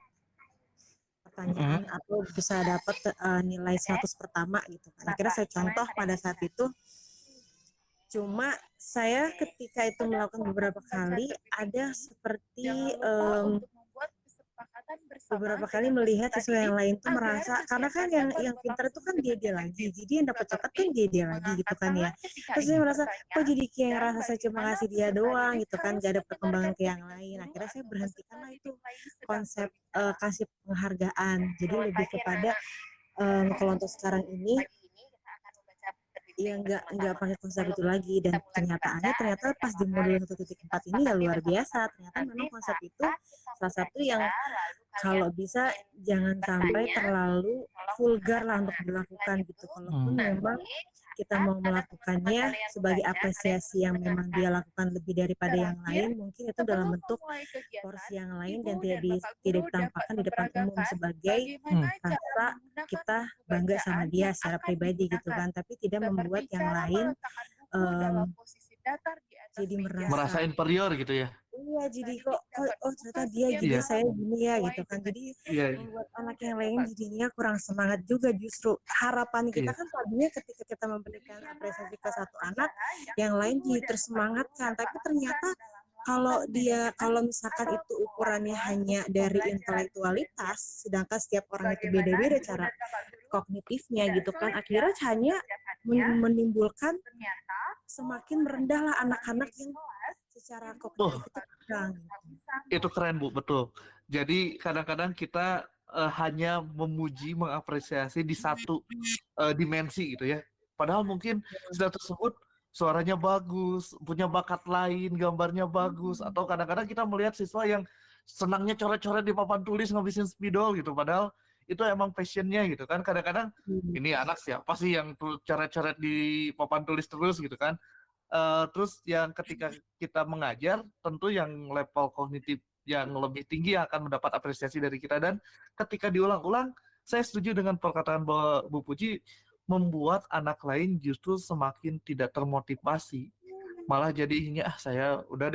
pertanyaan atau bisa dapat nilai 100 pertama gitu kan. Akhirnya saya contoh pada saat itu. Cuma saya ketika itu melakukan beberapa kali ada seperti Jangan lupa untuk membuat kesepakatan bersama beberapa kali dengan melihat peserta siswa yang didik lain tuh agar merasa karena kan kegiatan yang dapat pintar itu kan berlangsung dia dengan lagi, efektif. jadi yang dapat coklat kan Seperti dia lagi gitu mengangkat kan ya. tangan ketika Terus saya ingin merasa bertanya, kok jadi kayak dan ngerasa saya cuma bagaimana ngasih dia peserta doang didik gitu kan, harus gak ada perkembangan mendengarkan ke yang ketika lain. guru Akhirnya saya atau berhentikan peserta lah didik itu lain sedang konsep berbicara. kasih penghargaan. Jadi Selamat lebih pagi kepada anak-anak. kalau untuk sekarang ini Pagi ini kita akan membaca terbimbing ya nggak bersama-sama. pakai konsep itu Sebelum lagi, dan kita mulai kenyataannya membaca, ternyata ada pas di beberapa modul hal yang harus 1.4 kita ini ya sepakati luar biasa. bersama-sama. Ternyata Nanti memang konsep saat itu kita salah satu membaca, yang lalu kalau kalian bisa ingin jangan sampai bertanya, terlalu tolong vulgar lah angkat untuk tangan. dilakukan Selain gitu. itu, Kalaupun memang nanti kita saat mau ada teman-teman melakukannya kalian sebagai membaca, kalian apresiasi harus yang memang dia mendengarkan. lakukan lebih daripada yang Terakhir, lain, mungkin itu dalam sebelum bentuk memulai kegiatan, porsi yang lain ibu dan dan bapak tidak guru dapat ditampakkan di depan umum memperagakan sebagai bagaimana cara rasa menggunakan kita buku bangga sama bacaan dia yang secara akan pribadi gitu digunakan. kan, tapi tidak membuat Seperti yang cara lain meletakkan buku dalam em, posisi datar di atas jadi meja. Merasa merasa inferior gitu ya. iya, jadi Peserta didik dapat oh membuka ternyata dia setiap gini, Iya. saya halaman gini ya sesuai gitu kan. dengan Jadi instruksi Iya. membuat ibu anak dan yang lain bapak guru. jadinya kurang semangat juga. Justru harapan kita Iya. kan tadinya ketika kita memberikan apresiasi ke satu anak, Salah yang lain ibu jadi dan bapak tersemangatkan. guru Tapi dapat ternyata lakukan dalam kalau melakukan kalau manajemen misalkan atau itu ukurannya pengetahuan hanya untuk dari pembelajaran intelektualitas, sedangkan setiap orang itu Bagaimana beda-beda ibu cara dan bapak guru kognitifnya tidak gitu kan, sulit akhirnya ya hanya mengerjakannya? menimbulkan Ternyata semakin merendahlah anak-anak yang kelas secara Oh, kognitif itu kurang. itu keren Bu, betul. Jadi kadang-kadang kita hanya memuji, mengapresiasi di satu dimensi gitu ya. Padahal mungkin sudah tersebut suaranya bagus, punya bakat lain, gambarnya bagus, atau kadang-kadang kita melihat siswa yang senangnya coret-coret di papan tulis ngabisin spidol gitu. Padahal itu emang passionnya gitu kan. Kadang-kadang ini anak siapa sih yang coret-coret di papan tulis terus gitu kan. Terus yang ketika kita mengajar, tentu yang level kognitif yang lebih tinggi yang akan mendapat apresiasi dari kita. Dan ketika diulang-ulang, saya setuju dengan perkataan Bu Puji, membuat anak lain justru semakin tidak termotivasi. Malah jadinya, saya udah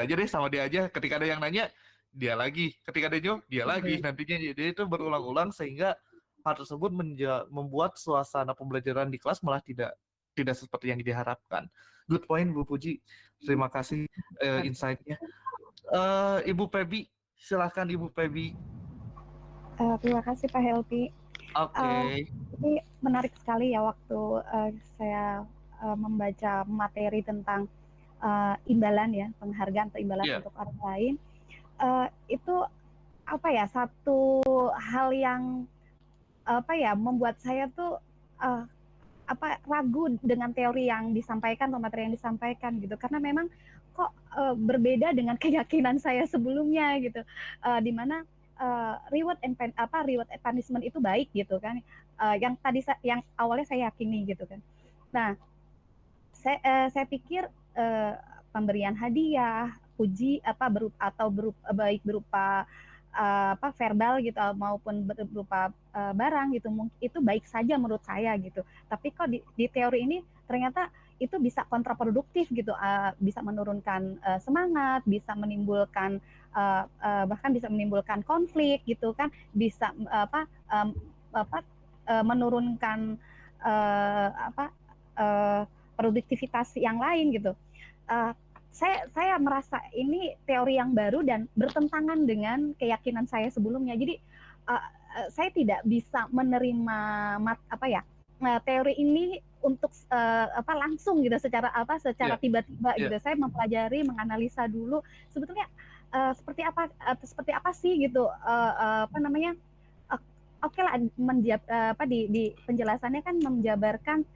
aja deh sama dia aja. Ketika ada yang nanya, dia lagi. Ketika ada jawab, dia lagi. Nantinya jadi itu berulang-ulang sehingga hal tersebut membuat suasana pembelajaran di kelas malah tidak seperti yang diharapkan. Good point Bu Puji, terima kasih insight-nya. Ibu Pebi, silahkan Ibu Pebi. Terima kasih Pak Helpi. Oke. Ini menarik sekali ya waktu saya membaca materi tentang imbalan ya, penghargaan atau imbalan untuk orang lain. Itu apa ya, satu hal yang membuat saya tuh ragu dengan teori yang disampaikan atau materi yang disampaikan gitu, karena memang kok berbeda dengan keyakinan saya sebelumnya gitu, di mana reward and punishment itu baik gitu kan, yang awalnya saya yakini gitu kan. Nah, saya pikir pemberian hadiah, puji baik berupa verbal gitu maupun berupa barang gitu, itu baik saja menurut saya gitu. Tapi kok di teori ini ternyata itu bisa kontraproduktif gitu, bisa menurunkan semangat, bisa menimbulkan bahkan bisa menimbulkan konflik gitu kan, bisa menurunkan produktivitas yang lain gitu. Saya merasa ini teori yang baru dan bertentangan dengan keyakinan saya sebelumnya. Jadi saya tidak bisa menerima teori ini untuk langsung gitu, secara tiba-tiba gitu. Saya mempelajari, menganalisa dulu sebetulnya seperti apa sih gitu, oke lah, di penjelasannya kan menjabarkan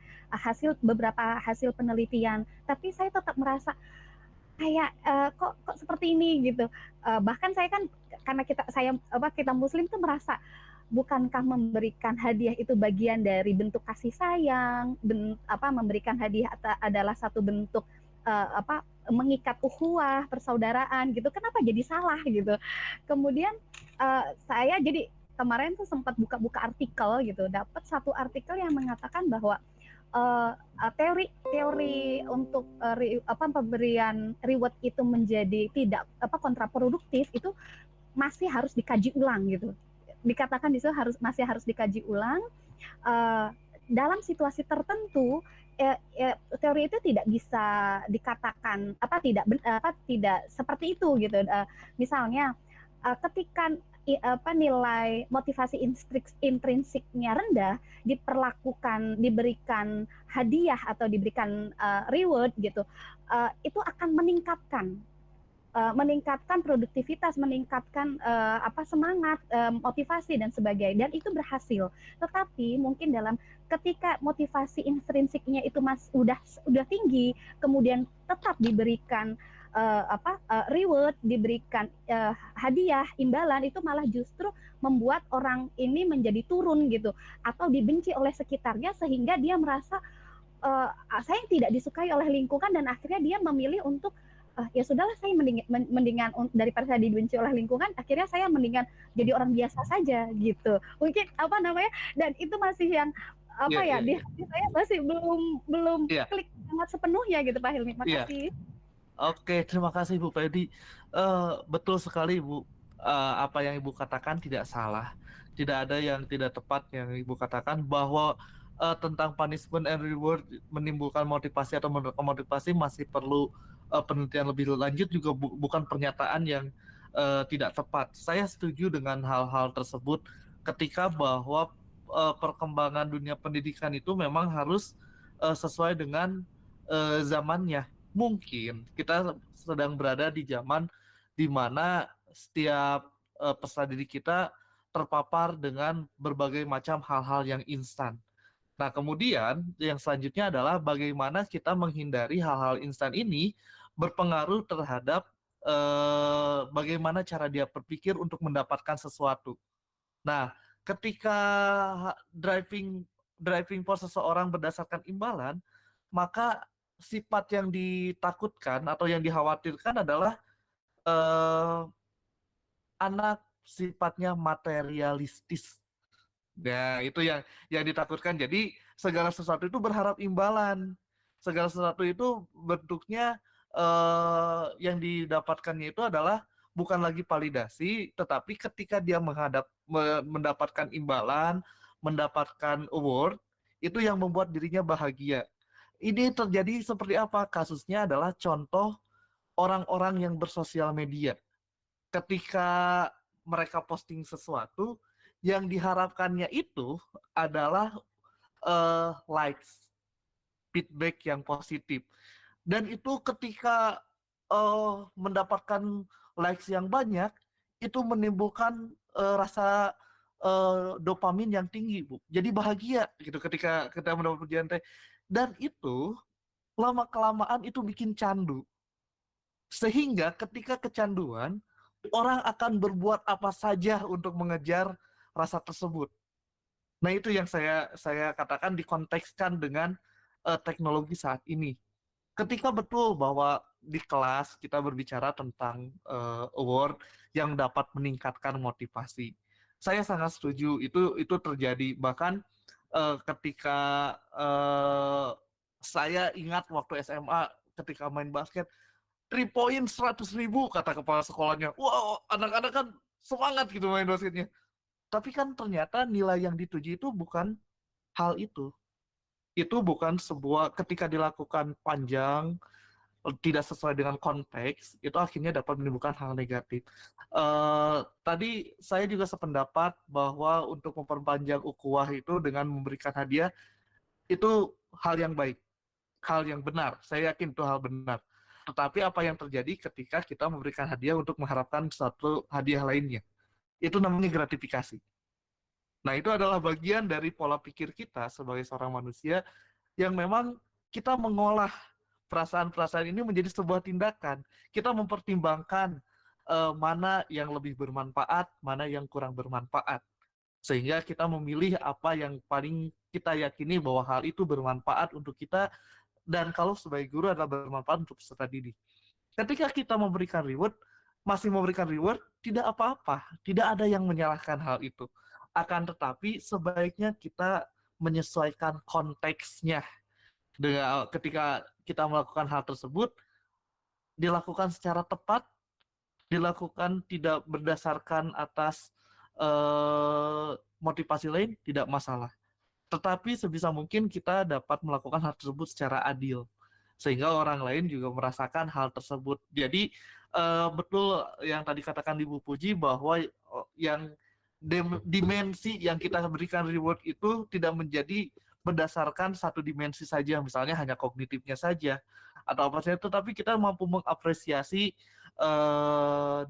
beberapa hasil penelitian, tapi saya tetap merasa kayak kok seperti ini gitu. Bahkan saya kan karena kita Muslim tuh merasa bukankah memberikan hadiah itu bagian dari bentuk kasih sayang, memberikan hadiah adalah satu bentuk mengikat ukhuwah, persaudaraan gitu. Kenapa jadi salah gitu? Kemudian saya jadi kemarin tuh sempat buka-buka artikel gitu, dapat satu artikel yang mengatakan bahwa teori untuk pemberian reward itu menjadi tidak kontraproduktif itu masih harus dikaji ulang gitu. Dikatakan di situ masih harus dikaji ulang dalam situasi tertentu. Teori itu tidak bisa dikatakan tidak seperti itu gitu. Misalnya ketika nilai motivasi intrinsiknya rendah, diberikan hadiah atau diberikan reward gitu, itu akan meningkatkan produktivitas, meningkatkan semangat, motivasi dan sebagainya, dan itu berhasil. Tetapi mungkin ketika motivasi intrinsiknya itu udah tinggi, kemudian tetap diberikan reward, diberikan hadiah, imbalan, itu malah justru membuat orang ini menjadi turun gitu, atau dibenci oleh sekitarnya sehingga dia merasa saya tidak disukai oleh lingkungan, dan akhirnya dia memilih untuk ya sudahlah, saya mendingan daripada saya dibenci oleh lingkungan, akhirnya saya mendingan jadi orang biasa saja gitu. Mungkin dan itu masih yang di hati saya masih belum klik sangat sepenuhnya gitu Pak Hilmi. Makasih. Oke, terima kasih Bu Feby. Betul sekali Bu, apa yang Ibu katakan tidak salah. Tidak ada yang tidak tepat yang Ibu katakan, bahwa tentang punishment and reward menimbulkan motivasi atau memotivasi masih perlu penelitian lebih lanjut, juga bukan pernyataan yang tidak tepat. Saya setuju dengan hal-hal tersebut ketika bahwa perkembangan dunia pendidikan itu memang harus sesuai dengan zamannya. Mungkin kita sedang berada di zaman di mana setiap peserta didik kita terpapar dengan berbagai macam hal-hal yang instan. Nah, kemudian yang selanjutnya adalah bagaimana kita menghindari hal-hal instan ini berpengaruh terhadap bagaimana cara dia berpikir untuk mendapatkan sesuatu. Nah, ketika driving force seseorang berdasarkan imbalan, maka sifat yang ditakutkan atau yang dikhawatirkan adalah anak sifatnya materialistis. Nah, itu yang ditakutkan. Jadi segala sesuatu itu berharap imbalan. Segala sesuatu itu bentuknya yang didapatkannya itu adalah bukan lagi validasi, tetapi ketika dia mendapatkan imbalan, mendapatkan award, itu yang membuat dirinya bahagia. Ini terjadi seperti apa? Kasusnya adalah contoh orang-orang yang bersosial media. Ketika mereka posting sesuatu, yang diharapkannya itu adalah likes, feedback yang positif. Dan itu ketika mendapatkan likes yang banyak, itu menimbulkan rasa dopamin yang tinggi, Bu. Jadi bahagia gitu ketika kita mendapat pujian teh. Dan itu lama-kelamaan itu bikin candu. Sehingga ketika kecanduan, orang akan berbuat apa saja untuk mengejar rasa tersebut. Nah, itu yang saya katakan dikontekskan dengan teknologi saat ini. Ketika betul bahwa di kelas kita berbicara tentang award yang dapat meningkatkan motivasi, saya sangat setuju itu terjadi. Bahkan ketika saya ingat waktu SMA ketika main basket, 3 point 100.000 kata kepala sekolahnya. Wow, anak-anak kan semangat gitu main basketnya. Tapi kan ternyata nilai yang dituju itu bukan hal itu. Itu bukan sebuah, ketika dilakukan panjang, tidak sesuai dengan konteks, itu akhirnya dapat menimbulkan hal negatif. Tadi saya juga sependapat bahwa untuk memperpanjang ukhuwah itu dengan memberikan hadiah, itu hal yang baik, hal yang benar. Saya yakin itu hal benar. Tetapi apa yang terjadi ketika kita memberikan hadiah untuk mengharapkan satu hadiah lainnya? Itu namanya gratifikasi. Nah, itu adalah bagian dari pola pikir kita sebagai seorang manusia yang memang kita mengolah perasaan-perasaan ini menjadi sebuah tindakan. Kita mempertimbangkan mana yang lebih bermanfaat, mana yang kurang bermanfaat. Sehingga kita memilih apa yang paling kita yakini bahwa hal itu bermanfaat untuk kita, dan kalau sebagai guru adalah bermanfaat untuk peserta didik. Ketika kita memberikan reward, masih memberikan reward, tidak apa-apa. Tidak ada yang menyalahkan hal itu. Akan tetapi sebaiknya kita menyesuaikan konteksnya. Ketika kita melakukan hal tersebut, dilakukan secara tepat, dilakukan tidak berdasarkan atas motivasi lain, tidak masalah. Tetapi sebisa mungkin kita dapat melakukan hal tersebut secara adil, sehingga orang lain juga merasakan hal tersebut. Jadi betul yang tadi katakan Ibu Puji, bahwa yang dimensi yang kita berikan reward itu tidak menjadi berdasarkan satu dimensi saja, misalnya hanya kognitifnya saja atau apa saja, tetapi kita mampu mengapresiasi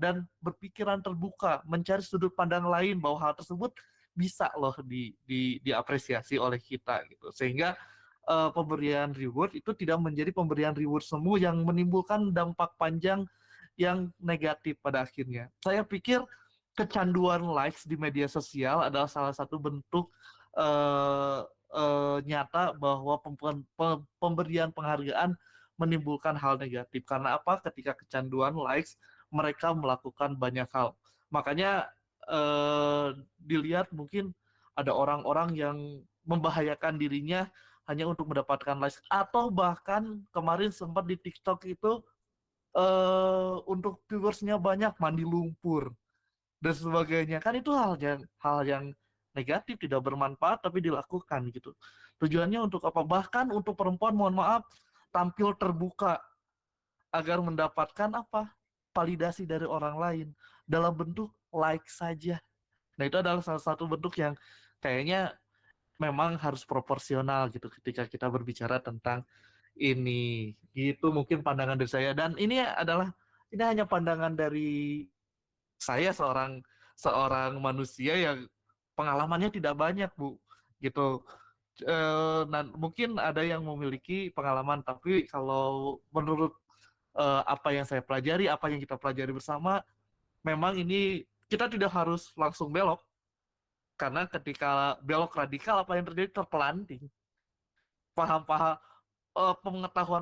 dan berpikiran terbuka, mencari sudut pandang lain bahwa hal tersebut bisa loh diapresiasi oleh kita gitu, sehingga pemberian reward itu tidak menjadi pemberian reward semu yang menimbulkan dampak panjang yang negatif pada akhirnya. Saya pikir kecanduan likes di media sosial adalah salah satu bentuk nyata bahwa pemberian penghargaan menimbulkan hal negatif. Karena apa? Ketika kecanduan likes, mereka melakukan banyak hal. Makanya dilihat mungkin ada orang-orang yang membahayakan dirinya hanya untuk mendapatkan likes, atau bahkan kemarin sempat di TikTok itu untuk viewersnya banyak mandi lumpur dan sebagainya. Kan itu hal yang negatif, tidak bermanfaat, tapi dilakukan gitu. Tujuannya untuk apa? Bahkan untuk perempuan, mohon maaf, tampil terbuka agar mendapatkan apa? Validasi dari orang lain dalam bentuk like saja. Nah, itu adalah salah satu bentuk yang kayaknya memang harus proporsional gitu ketika kita berbicara tentang ini. Gitu mungkin pandangan dari saya, dan ini hanya pandangan dari saya, seorang manusia yang pengalamannya tidak banyak, Bu. Gitu. Dan mungkin ada yang memiliki pengalaman, tapi kalau menurut apa yang saya pelajari, apa yang kita pelajari bersama, memang ini kita tidak harus langsung belok, karena ketika belok radikal apa yang terjadi? Terpelanting. Paham-paham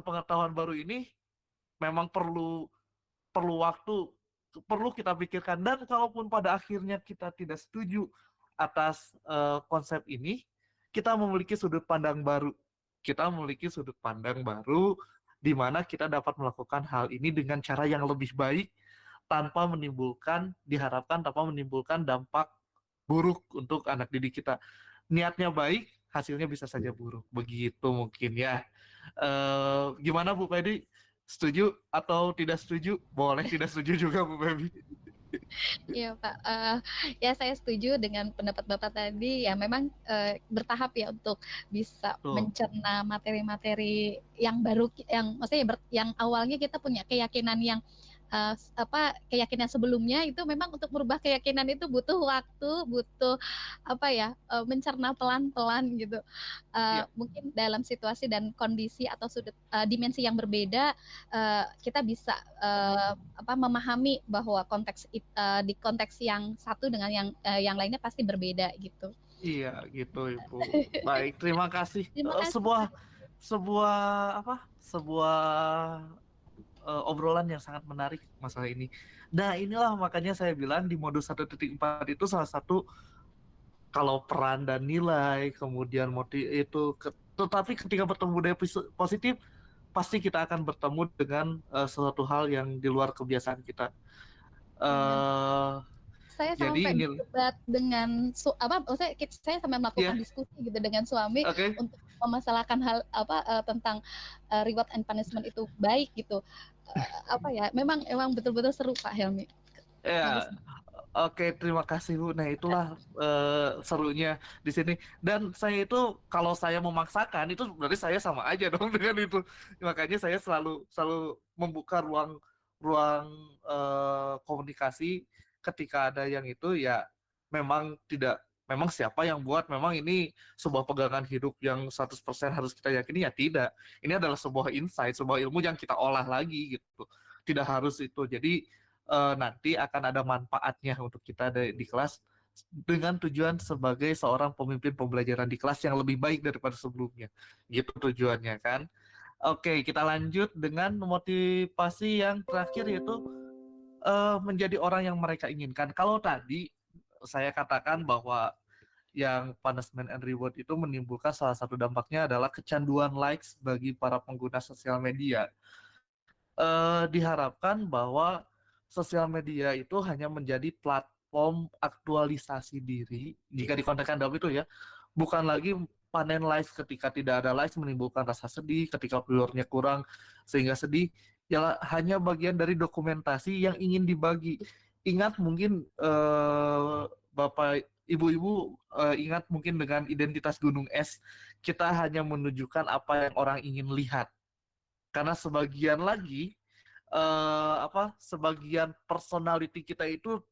pengetahuan baru ini memang perlu waktu, perlu kita pikirkan, dan kalaupun pada akhirnya kita tidak setuju atas konsep ini, kita memiliki sudut pandang baru. Kita memiliki sudut pandang baru di mana kita dapat melakukan hal ini dengan cara yang lebih baik, diharapkan tanpa menimbulkan dampak buruk untuk anak didik kita. Niatnya baik, hasilnya bisa saja buruk. Begitu mungkin ya. Gimana Bu Feby? Setuju atau tidak setuju? Boleh tidak setuju juga Bu Feby. Iya Pak, ya saya setuju dengan pendapat Bapak tadi, ya memang bertahap ya untuk bisa mencerna materi-materi yang baru, yang maksudnya yang awalnya kita punya keyakinan yang keyakinan sebelumnya, itu memang untuk merubah keyakinan itu butuh waktu, butuh mencerna pelan-pelan gitu. Mungkin dalam situasi dan kondisi atau dimensi yang berbeda, kita bisa memahami bahwa di konteks yang satu dengan yang lainnya pasti berbeda gitu. Iya gitu Ibu. Baik, terima kasih. Terima kasih. Sebuah obrolan yang sangat menarik masalah ini. Nah, inilah makanya saya bilang di modus 1.4 itu salah satu, kalau peran dan nilai, kemudian motif itu, tetapi ketika bertemu budaya positif, pasti kita akan bertemu dengan sesuatu hal yang di luar kebiasaan kita. Saya sampai berdebat dengan saya sampai melakukan diskusi gitu dengan suami untuk memasalahkan hal tentang reward and punishment itu baik gitu. Memang betul-betul seru Pak Helmi. Ya. Oke, terima kasih Bu. Nah, itulah serunya di sini. Dan saya itu, kalau saya memaksakan itu berarti saya sama aja dong dengan itu. Makanya saya selalu membuka ruang komunikasi ketika ada yang itu, ya memang tidak memang siapa yang buat, memang ini sebuah pegangan hidup yang 100% harus kita yakini, ya tidak. Ini adalah sebuah insight, sebuah ilmu yang kita olah lagi gitu. Tidak harus itu. Jadi nanti akan ada manfaatnya untuk kita di kelas dengan tujuan sebagai seorang pemimpin pembelajaran di kelas yang lebih baik daripada sebelumnya. Gitu tujuannya kan. Oke, kita lanjut dengan motivasi yang terakhir, yaitu menjadi orang yang mereka inginkan. Kalau tadi saya katakan bahwa yang punishment and reward itu menimbulkan salah satu dampaknya adalah kecanduan likes bagi para pengguna sosial media. Diharapkan bahwa sosial media itu hanya menjadi platform aktualisasi diri, jika dikontekskan dalam itu ya, bukan lagi panen likes. Ketika tidak ada likes menimbulkan rasa sedih, ketika viewernya kurang sehingga sedih, ya hanya bagian dari dokumentasi yang ingin dibagi. Ingat mungkin Bapak Ibu-ibu ingat mungkin dengan identitas gunung es, kita hanya menunjukkan apa yang orang ingin lihat. Karena sebagian lagi sebagian personality kita itu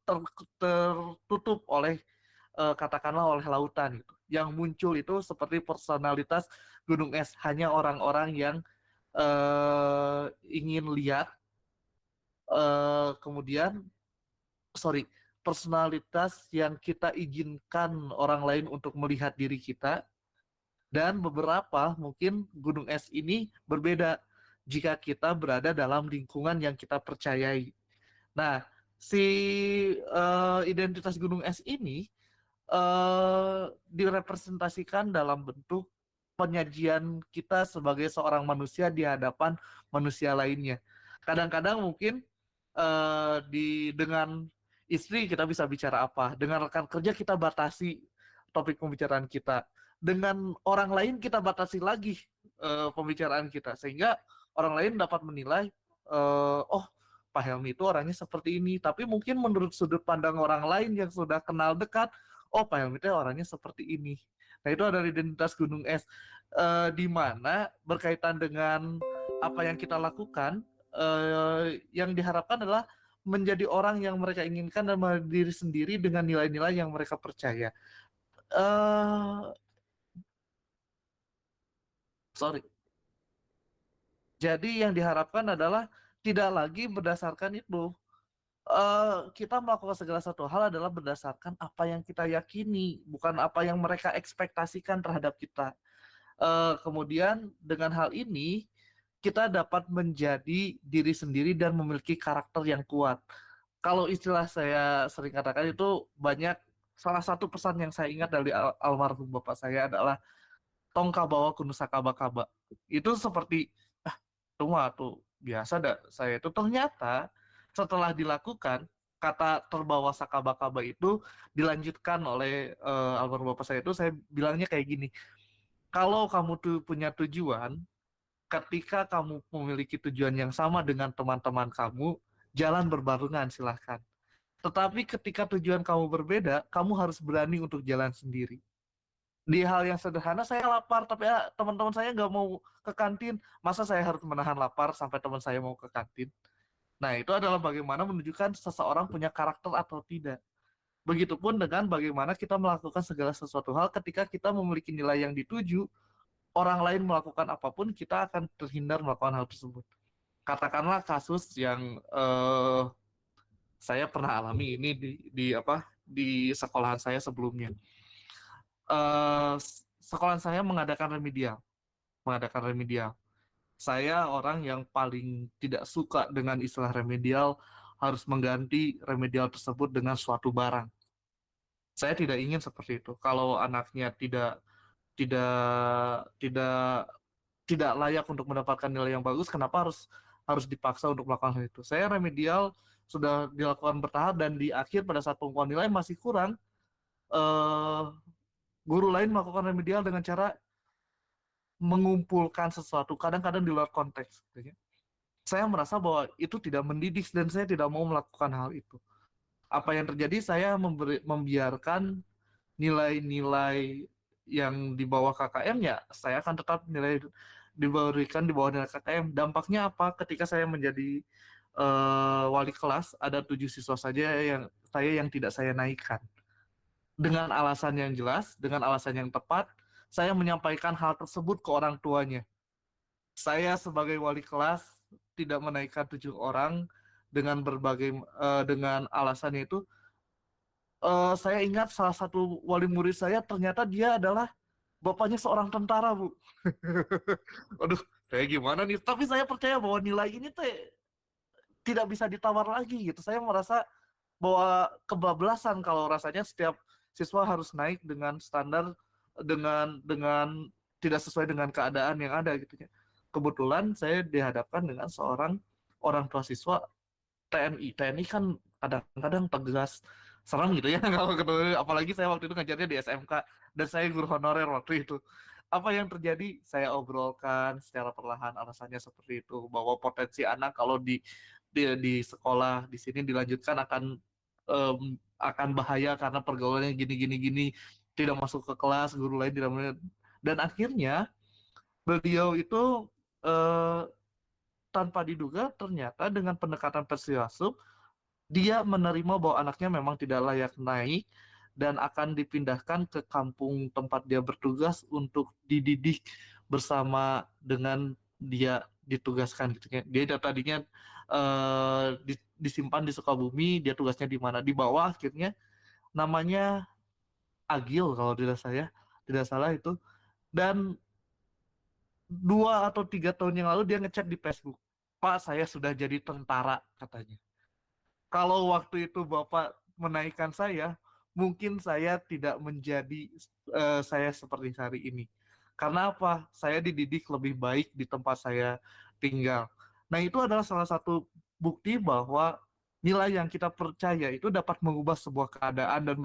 tertutup oleh katakanlah oleh lautan gitu. Yang muncul itu seperti personalitas gunung es, hanya orang-orang yang ingin lihat, kemudian personalitas yang kita izinkan orang lain untuk melihat diri kita, dan beberapa mungkin gunung es ini berbeda jika kita berada dalam lingkungan yang kita percayai. Nah, si identitas gunung es ini direpresentasikan dalam bentuk penyajian kita sebagai seorang manusia di hadapan manusia lainnya. Kadang-kadang mungkin dengan istri kita bisa bicara apa, dengan rekan kerja kita batasi topik pembicaraan kita, dengan orang lain kita batasi lagi pembicaraan kita, sehingga orang lain dapat menilai, oh Pak Helmi itu orangnya seperti ini, tapi mungkin menurut sudut pandang orang lain yang sudah kenal dekat, oh Pak Helmi itu orangnya seperti ini. Nah itu adalah identitas gunung es, di mana berkaitan dengan apa yang kita lakukan, yang diharapkan adalah menjadi orang yang mereka inginkan dan diri sendiri dengan nilai-nilai yang mereka percaya. Jadi yang diharapkan adalah tidak lagi berdasarkan itu. Kita melakukan segala satu hal adalah berdasarkan apa yang kita yakini, bukan apa yang mereka ekspektasikan terhadap kita. Kemudian dengan hal ini kita dapat menjadi diri sendiri dan memiliki karakter yang kuat. Kalau istilah saya sering katakan itu banyak, salah satu pesan yang saya ingat dari almarhum bapak saya adalah tongka bawa kuno sakaba-kaba. Itu seperti tuh biasa dah saya itu. Ternyata setelah dilakukan, kata terbawa sakaba-kaba itu dilanjutkan oleh almarhum bapak saya itu, saya bilangnya kayak gini, kalau kamu tuh punya tujuan, ketika kamu memiliki tujuan yang sama dengan teman-teman kamu, jalan berbarengan silahkan. Tetapi ketika tujuan kamu berbeda, kamu harus berani untuk jalan sendiri. Di hal yang sederhana, saya lapar, tapi teman-teman saya nggak mau ke kantin. Masa saya harus menahan lapar sampai teman saya mau ke kantin? Nah, itu adalah bagaimana menunjukkan seseorang punya karakter atau tidak. Begitupun dengan bagaimana kita melakukan segala sesuatu hal ketika kita memiliki nilai yang dituju, orang lain melakukan apapun, kita akan terhindar melakukan hal tersebut. Katakanlah kasus yang saya pernah alami ini di sekolahan saya sebelumnya. Sekolah saya mengadakan remedial. Saya orang yang paling tidak suka dengan istilah remedial, harus mengganti remedial tersebut dengan suatu barang. Saya tidak ingin seperti itu. Kalau anaknya tidak layak untuk mendapatkan nilai yang bagus, kenapa harus dipaksa untuk melakukan hal itu? Saya remedial sudah dilakukan bertahap, dan di akhir pada saat pengukuhan nilai masih kurang, guru lain melakukan remedial dengan cara mengumpulkan sesuatu, kadang-kadang di luar konteks. Saya merasa bahwa itu tidak mendidik dan saya tidak mau melakukan hal itu. Apa yang terjadi, saya membiarkan nilai-nilai yang di bawah KKM, ya saya akan tetap diberikan di bawah nilai KKM. Dampaknya apa? Ketika saya menjadi wali kelas, ada 7 siswa saja yang tidak saya naikkan. dengan alasan yang jelas, dengan alasan yang tepat, saya menyampaikan hal tersebut ke orang tuanya. Saya sebagai wali kelas tidak menaikkan 7 orang dengan dengan alasannya itu. Saya ingat salah satu wali murid saya ternyata dia adalah bapaknya seorang tentara, Bu. Aduh, saya gimana nih? Tapi saya percaya bahwa nilai ini tidak bisa ditawar lagi gitu. Saya merasa bahwa kebablasan kalau rasanya setiap siswa harus naik dengan standar dengan tidak sesuai dengan keadaan yang ada gitu ya. Kebetulan saya dihadapkan dengan seorang orang tua siswa TNI. TNI kan kadang-kadang tegas, serem gitu ya kalau ketemu, apalagi saya waktu itu ngajarnya di SMK dan saya guru honorer waktu itu. Apa yang terjadi? Saya obrolkan secara perlahan alasannya seperti itu, bahwa potensi anak kalau di sekolah di sini dilanjutkan akan bahaya karena pergaulannya gini, tidak masuk ke kelas, guru lain tidak mendengar. Dan akhirnya beliau itu eh, tanpa diduga ternyata dengan pendekatan persuasif dia menerima bahwa anaknya memang tidak layak naik dan akan dipindahkan ke kampung tempat dia bertugas untuk dididik bersama dengan dia ditugaskan gitu ya. Dia tadinya disimpan di Sukabumi, dia tugasnya di mana? Di bawah akhirnya namanya Agil kalau tidak salah itu. Dan 2 atau 3 tahun yang lalu dia ngechat di Facebook, "Pak, saya sudah jadi tentara," katanya. Kalau waktu itu Bapak menaikkan saya, mungkin saya tidak menjadi saya seperti hari ini. Karena apa? Saya dididik lebih baik di tempat saya tinggal. Nah, itu adalah salah satu bukti bahwa nilai yang kita percaya itu dapat mengubah sebuah keadaan dan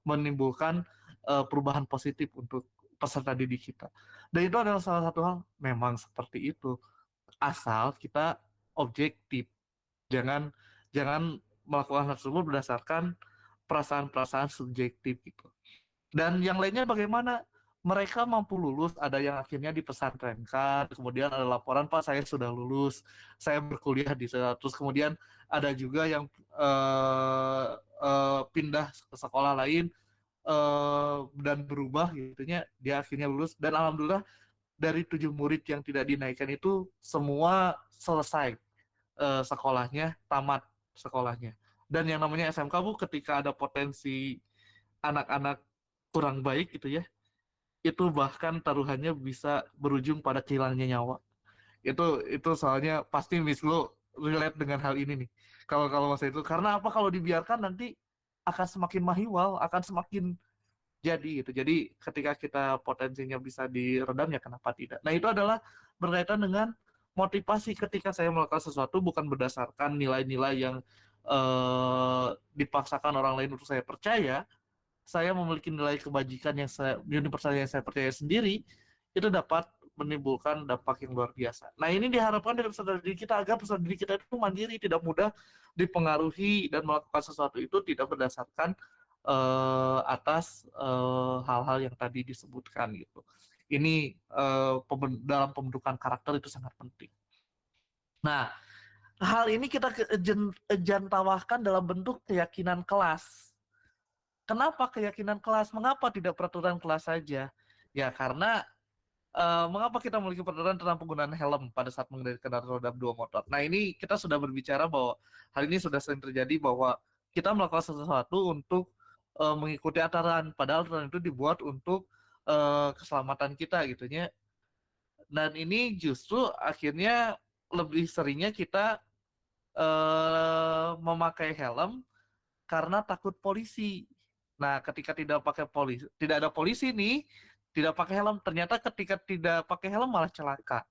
menimbulkan perubahan positif untuk peserta didik kita. Dan itu adalah salah satu hal memang seperti itu. Asal kita objektif. Jangan jangan melakukan hal tersebut berdasarkan perasaan-perasaan subjektif gitu. Dan yang lainnya bagaimana? Mereka mampu lulus, ada yang akhirnya dipesantrenkan, kemudian ada laporan, "Pak, saya sudah lulus, saya berkuliah di sana." Terus kemudian ada juga yang pindah ke sekolah lain dan berubah gitunya, dia akhirnya lulus. Dan alhamdulillah dari 7 murid yang tidak dinaikkan itu semua selesai sekolahnya, tamat sekolahnya. Dan yang namanya SMK, Bu, ketika ada potensi anak-anak kurang baik gitu ya, itu bahkan taruhannya bisa berujung pada kehilangannya nyawa. Itu soalnya pasti Miss Lo relate dengan hal ini nih. Kalau masa itu, karena apa? Kalau dibiarkan nanti akan semakin mahiwal, akan semakin jadi gitu. Jadi ketika kita potensinya bisa diredam, ya kenapa tidak? Nah, itu adalah berkaitan dengan motivasi ketika saya melakukan sesuatu bukan berdasarkan nilai-nilai yang dipaksakan orang lain untuk saya percaya. Saya memiliki nilai kebajikan universal yang saya percaya sendiri, itu dapat menimbulkan dampak yang luar biasa. Nah, ini diharapkan dari peserta didik kita agar peserta didik kita itu mandiri, tidak mudah dipengaruhi dan melakukan sesuatu itu tidak berdasarkan atas hal-hal yang tadi disebutkan gitu. Ini dalam pembentukan karakter itu sangat penting. Nah, hal ini kita jantawahkan dalam bentuk keyakinan kelas. Kenapa keyakinan kelas? Mengapa tidak peraturan kelas saja? Ya, karena mengapa kita memiliki peraturan tentang penggunaan helm pada saat mengendarai kendaraan roda 2 motor? Nah, ini kita sudah berbicara bahwa hal ini sudah sering terjadi, bahwa kita melakukan sesuatu untuk mengikuti aturan, padahal aturan itu dibuat untuk keselamatan kita gitu ya. Dan ini justru akhirnya lebih seringnya kita memakai helm karena takut polisi. Nah, ketika tidak ada polisi nih, tidak pakai helm, ternyata ketika tidak pakai helm malah celaka.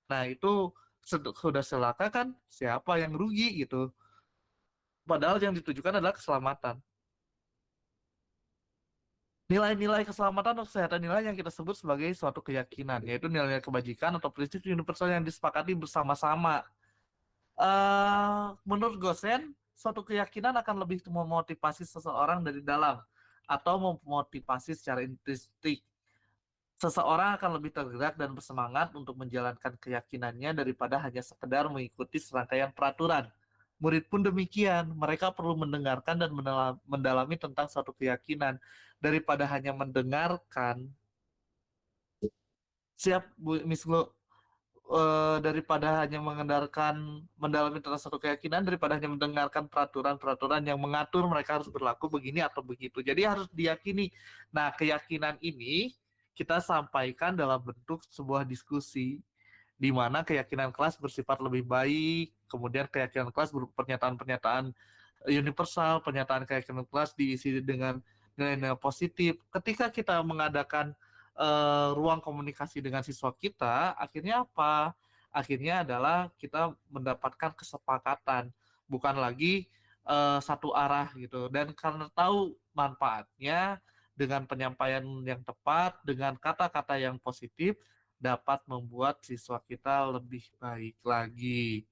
Nah, itu sudah celaka kan, siapa yang rugi gitu. Padahal yang ditujukan adalah keselamatan. Nilai-nilai keselamatan atau kesehatan nilai yang kita sebut sebagai suatu keyakinan, yaitu nilai-nilai kebajikan atau prinsip universal yang disepakati bersama-sama. Menurut Gosen, suatu keyakinan akan lebih memotivasi seseorang dari dalam atau memotivasi secara intrinsik. Seseorang akan lebih tergerak dan bersemangat untuk menjalankan keyakinannya daripada hanya sekedar mengikuti serangkaian peraturan. Murid pun demikian, mereka perlu mendengarkan dan mendalami tentang suatu keyakinan daripada hanya mendengarkan. Siap, Bu Miss Glo, daripada hanya mendalami tentang suatu keyakinan, daripada hanya mendengarkan peraturan-peraturan yang mengatur mereka harus berlaku begini atau begitu. Jadi harus diyakini. Nah, keyakinan ini kita sampaikan dalam bentuk sebuah diskusi, di mana keyakinan kelas bersifat lebih baik, kemudian keyakinan kelas berupa pernyataan-pernyataan universal, pernyataan keyakinan kelas diisi dengan nilai-nilai positif. Ketika kita mengadakan ruang komunikasi dengan siswa kita, akhirnya apa? Akhirnya adalah kita mendapatkan kesepakatan, bukan lagi satu arah gitu. Dan karena tahu manfaatnya, dengan penyampaian yang tepat, dengan kata-kata yang positif, dapat membuat siswa kita lebih baik lagi.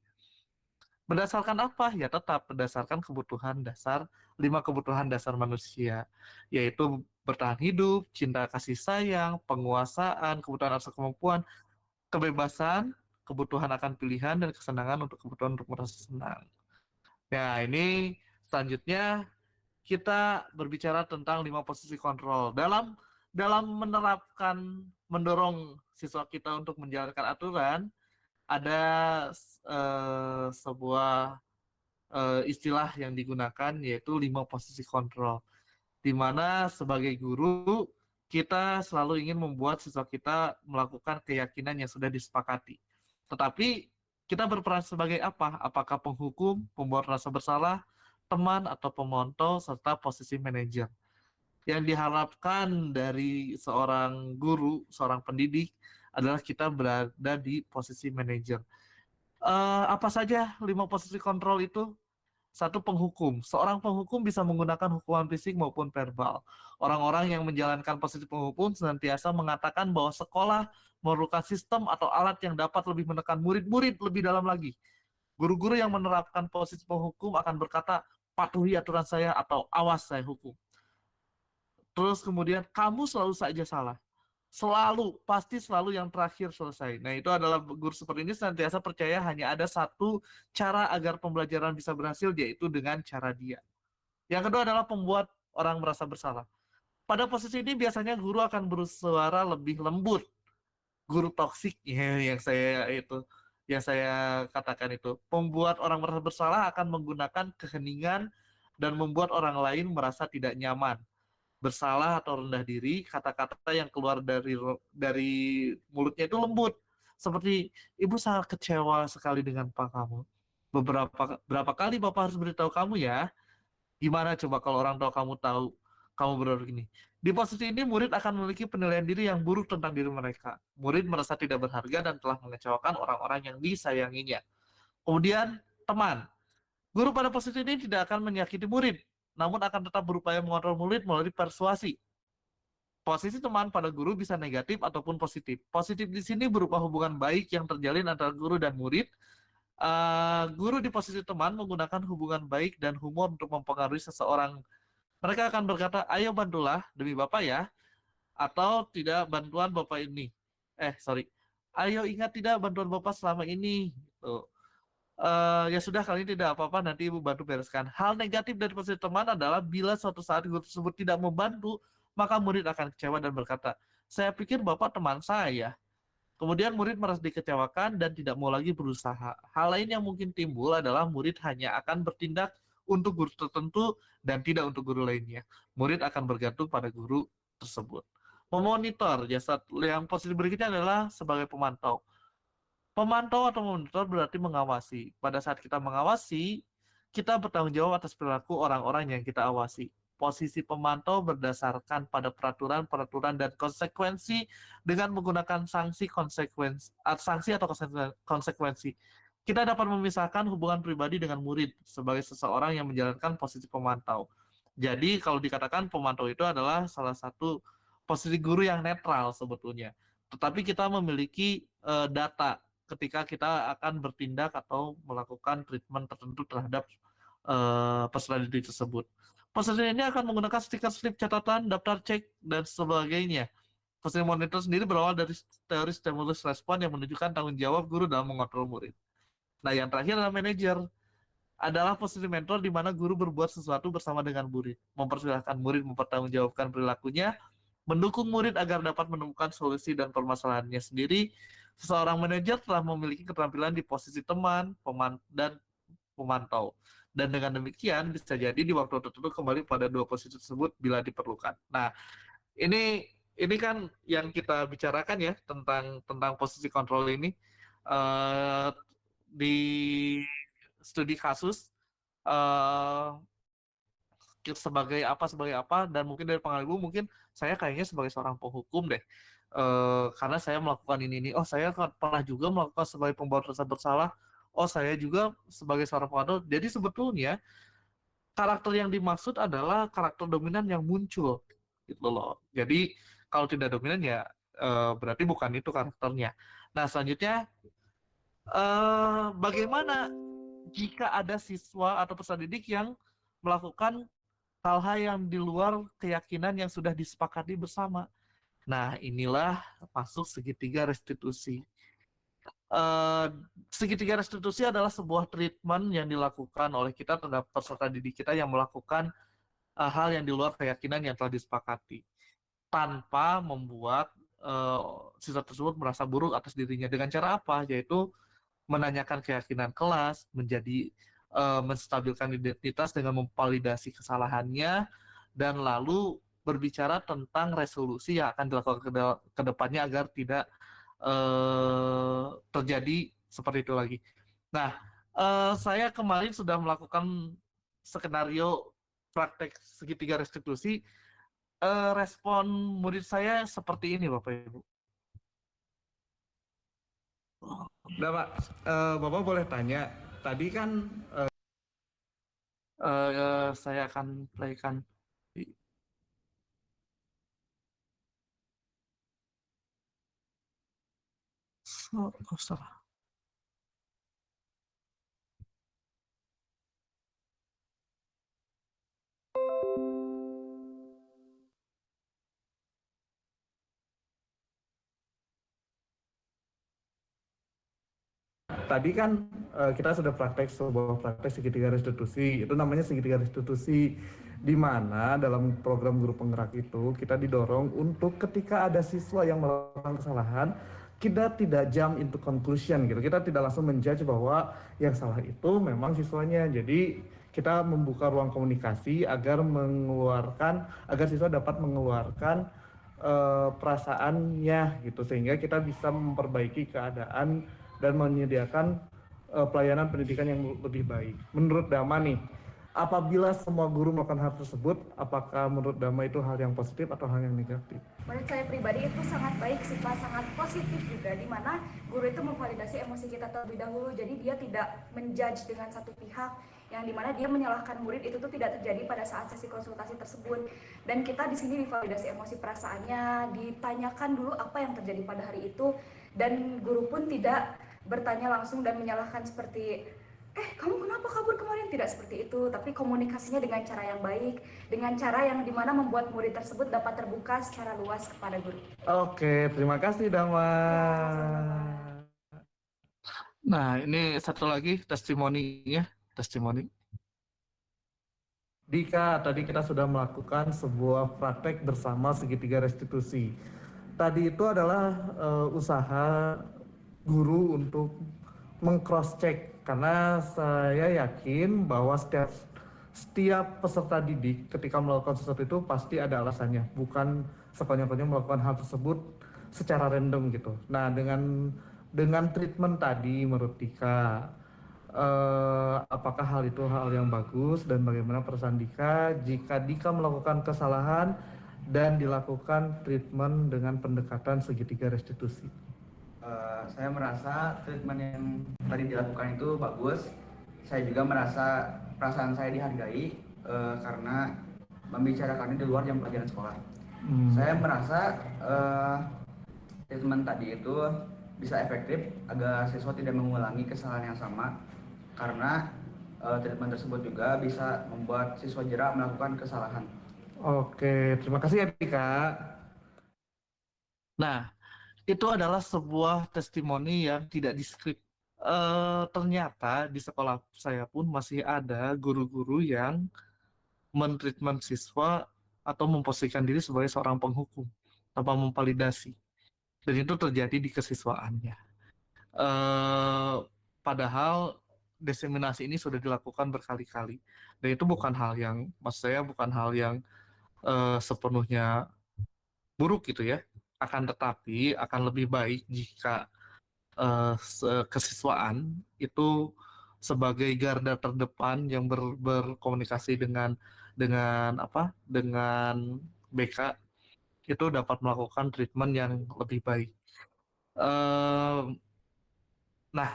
Berdasarkan apa? Ya tetap berdasarkan kebutuhan dasar, 5 kebutuhan dasar manusia, yaitu bertahan hidup, cinta kasih sayang, penguasaan, kebutuhan rasa kemampuan, kebebasan, kebutuhan akan pilihan, dan kesenangan untuk kebutuhan untuk merasa senang. Nah, ini selanjutnya kita berbicara tentang 5 posisi kontrol. Dalam mendorong siswa kita untuk menjalankan aturan, ada sebuah istilah yang digunakan, yaitu 5 posisi kontrol, di mana sebagai guru kita selalu ingin membuat siswa kita melakukan keyakinan yang sudah disepakati. Tetapi kita berperan sebagai apa? Apakah penghukum, pembuat rasa bersalah, teman atau pemantau, serta posisi manajer. Yang diharapkan dari seorang guru, seorang pendidik, adalah kita berada di posisi manajer. Apa saja 5 posisi kontrol itu? 1, penghukum. Seorang penghukum bisa menggunakan hukuman fisik maupun verbal. Orang-orang yang menjalankan posisi penghukum senantiasa mengatakan bahwa sekolah memerlukan sistem atau alat yang dapat lebih menekan murid-murid lebih dalam lagi. Guru-guru yang menerapkan posisi penghukum akan berkata, patuhi aturan saya atau awas saya hukum. Terus kemudian, kamu selalu saja salah. Pasti selalu yang terakhir selesai. Nah, itu adalah guru seperti ini senantiasa percaya hanya ada satu cara agar pembelajaran bisa berhasil, yaitu dengan cara dia. Yang kedua adalah pembuat orang merasa bersalah. Pada posisi ini biasanya guru akan bersuara lebih lembut. Guru toksik yang saya katakan itu. Pembuat orang merasa bersalah akan menggunakan keheningan dan membuat orang lain merasa tidak nyaman. Bersalah atau rendah diri, kata-kata yang keluar dari mulutnya itu lembut. Seperti, ibu sangat kecewa sekali dengan Pak kamu. Berapa kali Bapak harus beritahu kamu ya? Gimana coba kalau orang tua kamu tahu kamu berbuat gini? Di posisi ini murid akan memiliki penilaian diri yang buruk tentang diri mereka. Murid merasa tidak berharga dan telah mengecewakan orang-orang yang disayanginya. Kemudian teman. Guru pada posisi ini tidak akan menyakiti murid, namun akan tetap berupaya mengontrol murid melalui persuasi. Posisi teman pada guru bisa negatif ataupun positif. Positif di sini berupa hubungan baik yang terjalin antara guru dan murid. Guru di posisi teman menggunakan hubungan baik dan humor untuk mempengaruhi seseorang. Mereka akan berkata, ayo bantulah demi Bapak ya, atau tidak bantuan Bapak ini. Ayo ingat tidak bantuan Bapak selama ini. Gitu. Ya sudah, kali ini tidak apa-apa, nanti ibu bantu bereskan. Hal negatif dari posisi teman adalah bila suatu saat guru tersebut tidak membantu, maka murid akan kecewa dan berkata, saya pikir Bapak teman saya. Kemudian murid merasa dikecewakan dan tidak mau lagi berusaha. Hal lain yang mungkin timbul adalah murid hanya akan bertindak untuk guru tertentu dan tidak untuk guru lainnya. Murid akan bergantung pada guru tersebut. Memonitor, yang posisi berikutnya adalah sebagai pemantau. Pemantau atau memonitor berarti mengawasi. Pada saat kita mengawasi, kita bertanggung jawab atas perilaku orang-orang yang kita awasi. Posisi pemantau berdasarkan pada peraturan dan konsekuensi dengan menggunakan sanksi atau konsekuensi. Kita dapat memisahkan hubungan pribadi dengan murid sebagai seseorang yang menjalankan posisi pemantau. Jadi kalau dikatakan pemantau itu adalah salah satu posisi guru yang netral sebetulnya. Tetapi kita memiliki data ketika kita akan bertindak atau melakukan treatment tertentu terhadap peserta didik tersebut. Posisi ini akan menggunakan stiker slip catatan, daftar cek, dan sebagainya. Posisi monitor sendiri berawal dari teori stimulus respon yang menunjukkan tanggung jawab guru dalam mengontrol murid. Nah, yang terakhir adalah manajer. adalah posisi mentor di mana guru berbuat sesuatu bersama dengan murid, mempersilahkan murid mempertanggungjawabkan perilakunya, mendukung murid agar dapat menemukan solusi dan permasalahannya sendiri. Seseorang manajer telah memiliki keterampilan di posisi teman, dan pemantau. Dan dengan demikian bisa jadi di waktu tertentu kembali pada dua posisi tersebut bila diperlukan. Nah, ini kan yang kita bicarakan ya tentang posisi kontrol ini di studi kasus sebagai apa, dan mungkin dari pengalaman Ibu, mungkin saya kayaknya sebagai seorang penghukum deh, karena saya melakukan ini, oh saya pernah juga melakukan sebagai pembawa rasa bersalah, oh saya juga sebagai seorang pengatur. Jadi sebetulnya karakter yang dimaksud adalah karakter dominan yang muncul gitu loh. Jadi kalau tidak dominan ya berarti bukan itu karakternya. Nah selanjutnya bagaimana jika ada siswa atau peserta didik yang melakukan hal-hal yang di luar keyakinan yang sudah disepakati bersama. Nah, inilah masuk segitiga restitusi. Segitiga restitusi adalah sebuah treatment yang dilakukan oleh kita terhadap peserta didik kita yang melakukan hal yang di luar keyakinan yang telah disepakati, tanpa membuat siswa tersebut merasa buruk atas dirinya. Dengan cara apa? Yaitu menanyakan keyakinan kelas, menstabilkan identitas dengan memvalidasi kesalahannya, dan lalu berbicara tentang resolusi yang akan dilakukan ke depannya agar tidak terjadi seperti itu lagi. Nah, saya kemarin sudah melakukan skenario praktek segitiga restitusi. Respon murid saya seperti ini, Bapak Ibu. Nah, Pak, Bapak boleh tanya, tadi kan saya akan playkan. Salah. Tadi kan kita sudah sebuah praktek segitiga restitusi. Itu namanya segitiga restitusi, di mana dalam program guru penggerak itu kita didorong untuk ketika ada siswa yang melakukan kesalahan, kita tidak jump into conclusion gitu. Kita tidak langsung menjudge bahwa yang salah itu memang siswanya. Jadi kita membuka ruang komunikasi agar siswa dapat mengeluarkan perasaannya gitu, sehingga kita bisa memperbaiki keadaan dan menyediakan pelayanan pendidikan yang lebih baik. Menurut Dama nih, apabila semua guru melakukan hal tersebut, apakah menurut Dama itu hal yang positif atau hal yang negatif? Menurut saya pribadi itu sangat baik sih Pak, sangat positif juga, di mana guru itu memvalidasi emosi kita terlebih dahulu. Jadi dia tidak menjudge dengan satu pihak, yang dimana dia menyalahkan murid itu tuh tidak terjadi pada saat sesi konsultasi tersebut. Dan kita di sini divalidasi emosi perasaannya, ditanyakan dulu apa yang terjadi pada hari itu, dan guru pun tidak bertanya langsung dan menyalahkan seperti kamu kenapa kabur kemarin, tidak seperti itu, tapi komunikasinya dengan cara yang baik, dengan cara yang dimana membuat murid tersebut dapat terbuka secara luas kepada guru. Oke, terima kasih Dama. Nah, ini satu lagi testimoni. Dika, tadi kita sudah melakukan sebuah praktek bersama segitiga restitusi. Tadi itu adalah usaha guru untuk meng-cross check, karena saya yakin bahwa setiap peserta didik ketika melakukan sesuatu itu pasti ada alasannya, bukan sekonyong-konyong melakukan hal tersebut secara random gitu. Nah, dengan treatment tadi menurut Dika, apakah hal itu hal yang bagus, dan bagaimana perasaan Dika jika Dika melakukan kesalahan dan dilakukan treatment dengan pendekatan segitiga restitusi? Saya merasa treatment yang tadi dilakukan itu bagus. Saya juga merasa perasaan saya dihargai karena membicarakannya di luar jam pelajaran sekolah. Saya merasa treatment tadi itu bisa efektif agar siswa tidak mengulangi kesalahan yang sama, karena treatment tersebut juga bisa membuat siswa jera melakukan kesalahan. Oke, terima kasih ya Dika. Nah, itu adalah sebuah testimoni yang tidak di-script. ternyata di sekolah saya pun masih ada guru-guru yang mentreatment siswa atau memposisikan diri sebagai seorang penghukum tanpa memvalidasi. Dan itu terjadi di kesiswaannya. Padahal diseminasi ini sudah dilakukan berkali-kali. Dan itu bukan hal yang, maksud saya bukan hal yang sepenuhnya buruk gitu ya. Akan tetapi akan lebih baik jika kesiswaan itu sebagai garda terdepan yang berkomunikasi dengan BK itu dapat melakukan treatment yang lebih baik. Nah,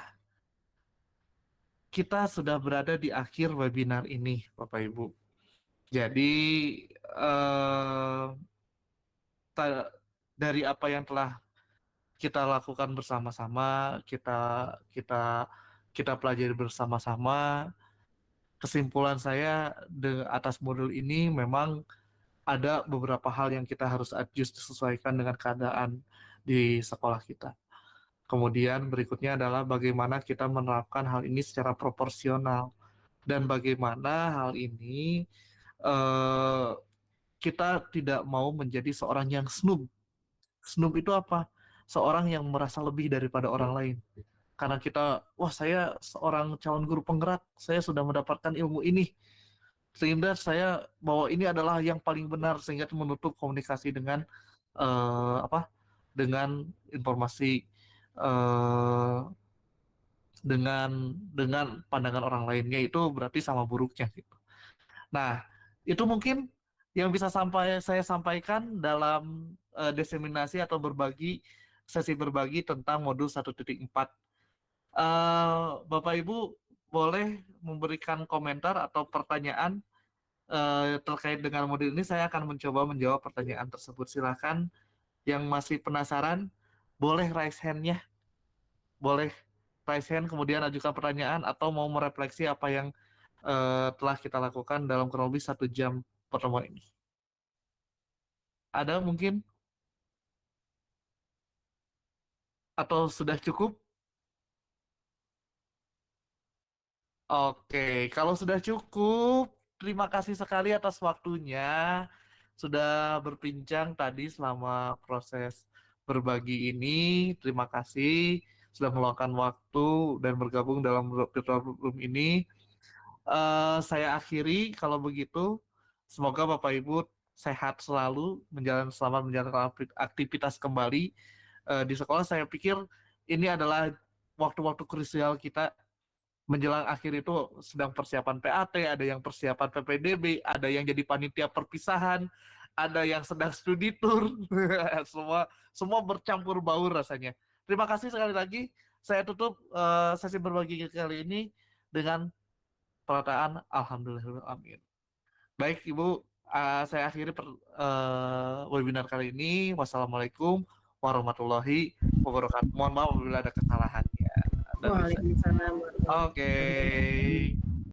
kita sudah berada di akhir webinar ini, Bapak Ibu. Jadi dari apa yang telah kita lakukan bersama-sama, kita pelajari bersama-sama. Kesimpulan saya atas modul ini memang ada beberapa hal yang kita harus adjust disesuaikan dengan keadaan di sekolah kita. Kemudian berikutnya adalah bagaimana kita menerapkan hal ini secara proporsional dan bagaimana hal ini kita tidak mau menjadi seorang yang snob. Snob itu apa? Seorang yang merasa lebih daripada orang lain. Karena kita, wah saya seorang calon guru penggerak, saya sudah mendapatkan ilmu ini, sehingga saya bahwa ini adalah yang paling benar, sehingga itu menutup komunikasi dengan dengan informasi dengan pandangan orang lainnya, itu berarti sama buruknya gitu. Nah, itu mungkin yang bisa saya sampaikan dalam diseminasi atau sesi berbagi tentang modul 1.4. Bapak Ibu boleh memberikan komentar atau pertanyaan terkait dengan modul ini. Saya akan mencoba menjawab pertanyaan tersebut. Silakan yang masih penasaran boleh raise hand-nya. Boleh raise hand kemudian ajukan pertanyaan atau mau merefleksi apa yang telah kita lakukan dalam kurang lebih 1 jam pertemuan ini. Ada mungkin? Atau sudah cukup? Oke, kalau sudah cukup, terima kasih sekali atas waktunya. Sudah berbincang tadi selama proses berbagi ini. Terima kasih sudah meluangkan waktu dan bergabung dalam virtual room ini. Saya akhiri kalau begitu. Semoga Bapak Ibu sehat selalu, selamat menjalankan aktivitas kembali di sekolah. Saya pikir ini adalah waktu-waktu krusial kita menjelang akhir itu, sedang persiapan PAT, ada yang persiapan PPDB, ada yang jadi panitia perpisahan, ada yang sedang studi tour, semua bercampur baur rasanya. Terima kasih sekali lagi. Saya tutup sesi berbagi kali ini dengan perkataan alhamdulillah. Baik Ibu, saya akhiri webinar kali ini. Wassalamualaikum warahmatullahi wabarakatuh. Mohon maaf apabila ada kesalahannya. Waalaikumsalam warahmatullahi wabarakatuh. Oke.